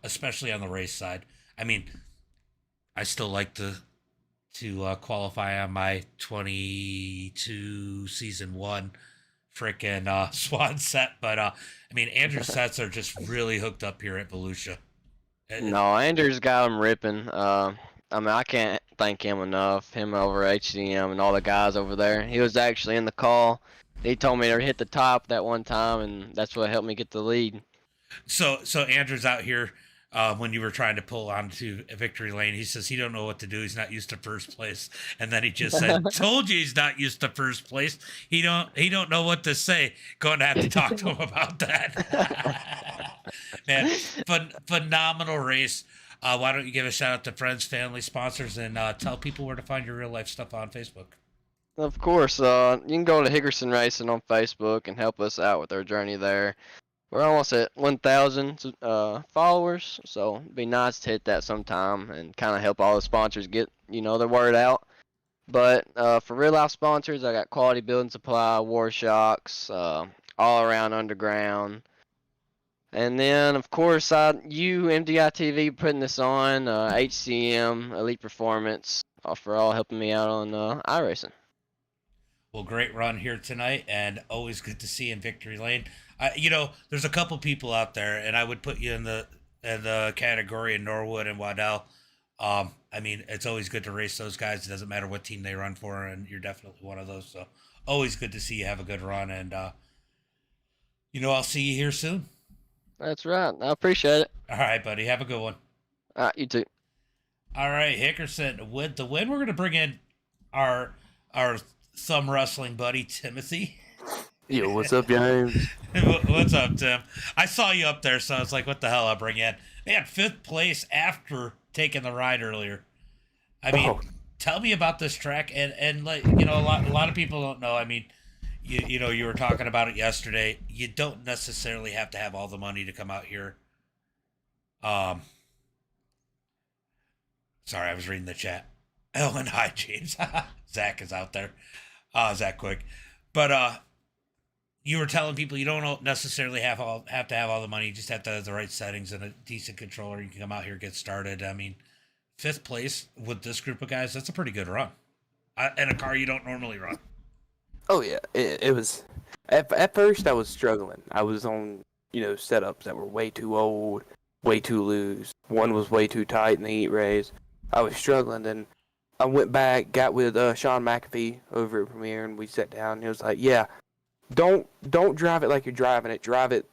S1: Especially on the race side. I mean, I still like to qualify on my 22 season 1 frickin' Swan set, but I mean, Andrew's sets are just really hooked up here at Volusia.
S8: No, Andrew's got him ripping. I mean, I can't thank him enough. Him over HDM and all the guys over there. He was actually in the call. He told me to hit the top that one time, and that's what helped me get the lead.
S1: So Andrew's out here when you were trying to pull onto a victory lane. He says he don't know what to do. He's not used to first place. And then he just said, "Told you he's not used to first place. He don't know what to say." Going to have to talk to him about that. Man, phenomenal race. Why don't you give a shout out to friends, family, sponsors, and tell people where to find your real life stuff on Facebook?
S8: Of course, you can go to Hickerson Racing on Facebook and help us out with our journey there. We're almost at 1,000 followers, so it'd be nice to hit that sometime and kind of help all the sponsors get, their word out. But for real life sponsors, I got Quality Building Supply, War Shocks, All Around Underground. And then, of course, you, MDiTV, putting this on, HCM, Elite Performance, for all helping me out on iRacing.
S1: Well, great run here tonight, and always good to see you in Victory Lane. There's a couple people out there, and I would put you in the category in Norwood and Waddell. It's always good to race those guys. It doesn't matter what team they run for, and you're definitely one of those. So always good to see you have a good run, and I'll see you here soon.
S8: That's right. I appreciate it.
S1: All right, buddy. Have a good one.
S8: All right, you too.
S1: All right, Hickerson, with the win, we're going to bring in our thumb wrestling buddy, Timothy.
S3: Yo, what's up, James?
S1: What's up, Tim? I saw you up there, so I was like, what the hell, I'll bring you in. They had 5th place after taking the ride earlier. Tell me about this track, and like, a lot of people don't know. You were talking about it yesterday. You don't necessarily have to have all the money to come out here. Sorry, I was reading the chat. Oh, and hi, James. Zach is out there. Zach Quick. But you were telling people you don't necessarily have to have all the money. You just have to have the right settings and a decent controller. You can come out here and get started. 5th place with this group of guys, that's a pretty good run. And a car you don't normally run.
S3: Oh yeah, it was. At first, I was struggling. I was on setups that were way too old, way too loose. One was way too tight in the heat race. I was struggling, and I went back, got with Sean McAfee over at Premiere, and we sat down. And he was like, "Yeah, don't drive it like you're driving it. Drive it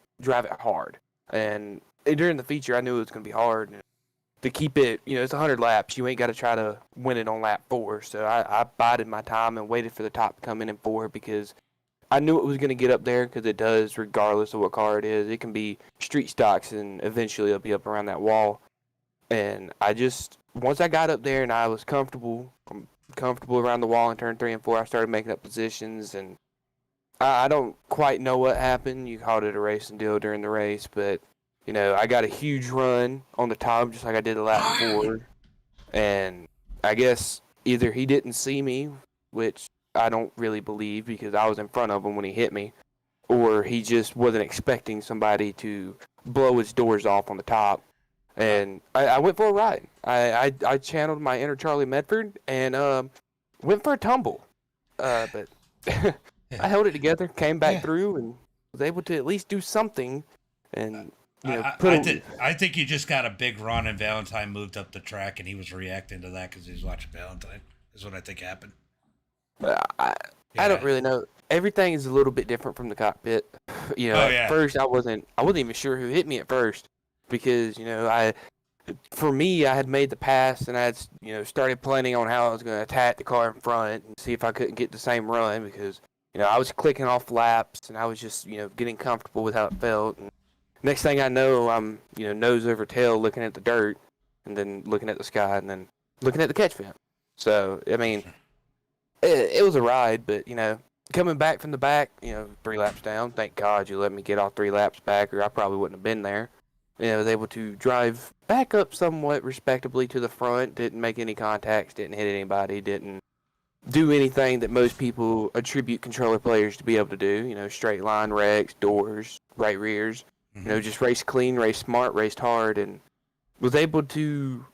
S3: hard." And during the feature, I knew it was gonna be hard. And to keep it, it's 100 laps. You ain't got to try to win it on lap 4. So I bided my time and waited for the top to come in 4 because I knew it was going to get up there, because it does, regardless of what car it is. It can be street stocks, and eventually it'll be up around that wall. And once I got up there and I was comfortable around the wall in turn 3 and 4, I started making up positions. And I don't quite know what happened. You called it a racing deal during the race, but I got a huge run on the top, just like I did the lap 4. And I guess either he didn't see me, which I don't really believe because I was in front of him when he hit me, or he just wasn't expecting somebody to blow his doors off on the top. And I went for a ride. I channeled my inner Charlie Medford and went for a tumble. But I held it together, came back through, and was able to at least do something. And
S1: I think you just got a big run, and Valentine moved up the track, and he was reacting to that because he was watching Valentine. Is what I think happened.
S3: I don't really know. Everything is a little bit different from the cockpit. At first I wasn't even sure who hit me at first, because for me, I had made the pass, and I had started planning on how I was going to attack the car in front and see if I couldn't get the same run, because I was clicking off laps, and I was just getting comfortable with how it felt. And next thing I know, I'm nose over tail looking at the dirt, and then looking at the sky, and then looking at the catch vent. So it was a ride, but coming back from the back, 3 laps down. Thank God you let me get all 3 laps back, or I probably wouldn't have been there. I was able to drive back up somewhat respectably to the front. Didn't make any contacts. Didn't hit anybody. Didn't do anything that most people attribute controller players to be able to do. Straight line wrecks, doors, right rears. Just race clean, race smart, raced hard, and was able to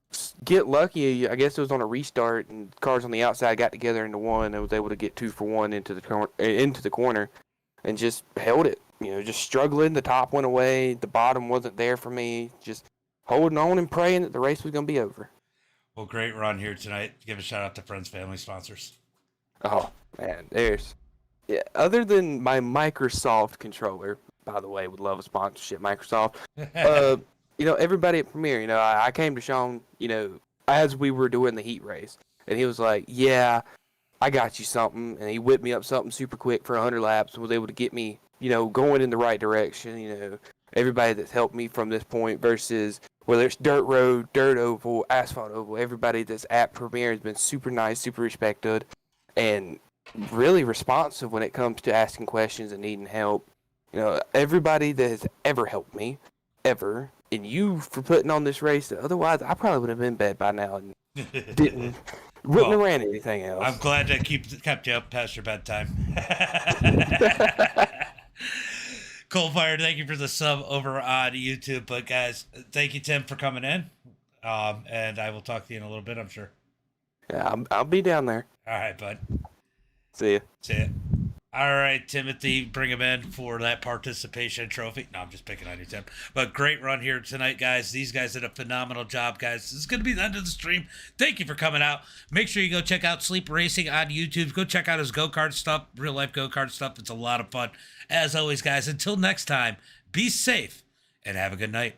S3: get lucky. I guess it was on a restart, and cars on the outside got together into one, and was able to get 2 for 1 into the corner, and just held it. Just struggling. The top went away. The bottom wasn't there for me. Just holding on and praying that the race was going to be over.
S1: Well, great run here tonight. Give a shout out to friends, family, sponsors.
S3: Oh man, other than my Microsoft controller, by the way, would love a sponsorship, Microsoft. Everybody at Premiere, I came to Sean, as we were doing the heat race, and he was like, "Yeah, I got you something," and he whipped me up something super quick for 100 laps and was able to get me, going in the right direction. Everybody that's helped me from this point versus whether it's dirt road, dirt oval, asphalt oval, everybody that's at Premiere has been super nice, super respected, and really responsive when it comes to asking questions and needing help. You know, everybody that has ever helped me, ever, and you for putting on this race. Otherwise, I probably would have been in bed by now and wouldn't have ran anything else.
S1: I'm glad to kept you up past your bedtime. Coalfire, thank you for the sub over on YouTube. But guys, thank you, Tim, for coming in. And I will talk to you in a little bit, I'm sure.
S3: Yeah, I'll be down there.
S1: All right, bud.
S3: See ya.
S1: See ya. All right, Timothy, bring him in for that participation trophy. No, I'm just picking on you, Tim. But great run here tonight, guys. These guys did a phenomenal job, guys. This is going to be the end of the stream. Thank you for coming out. Make sure you go check out Sleep Racing on YouTube. Go check out his go-kart stuff, real-life go-kart stuff. It's a lot of fun. As always, guys, until next time, be safe and have a good night.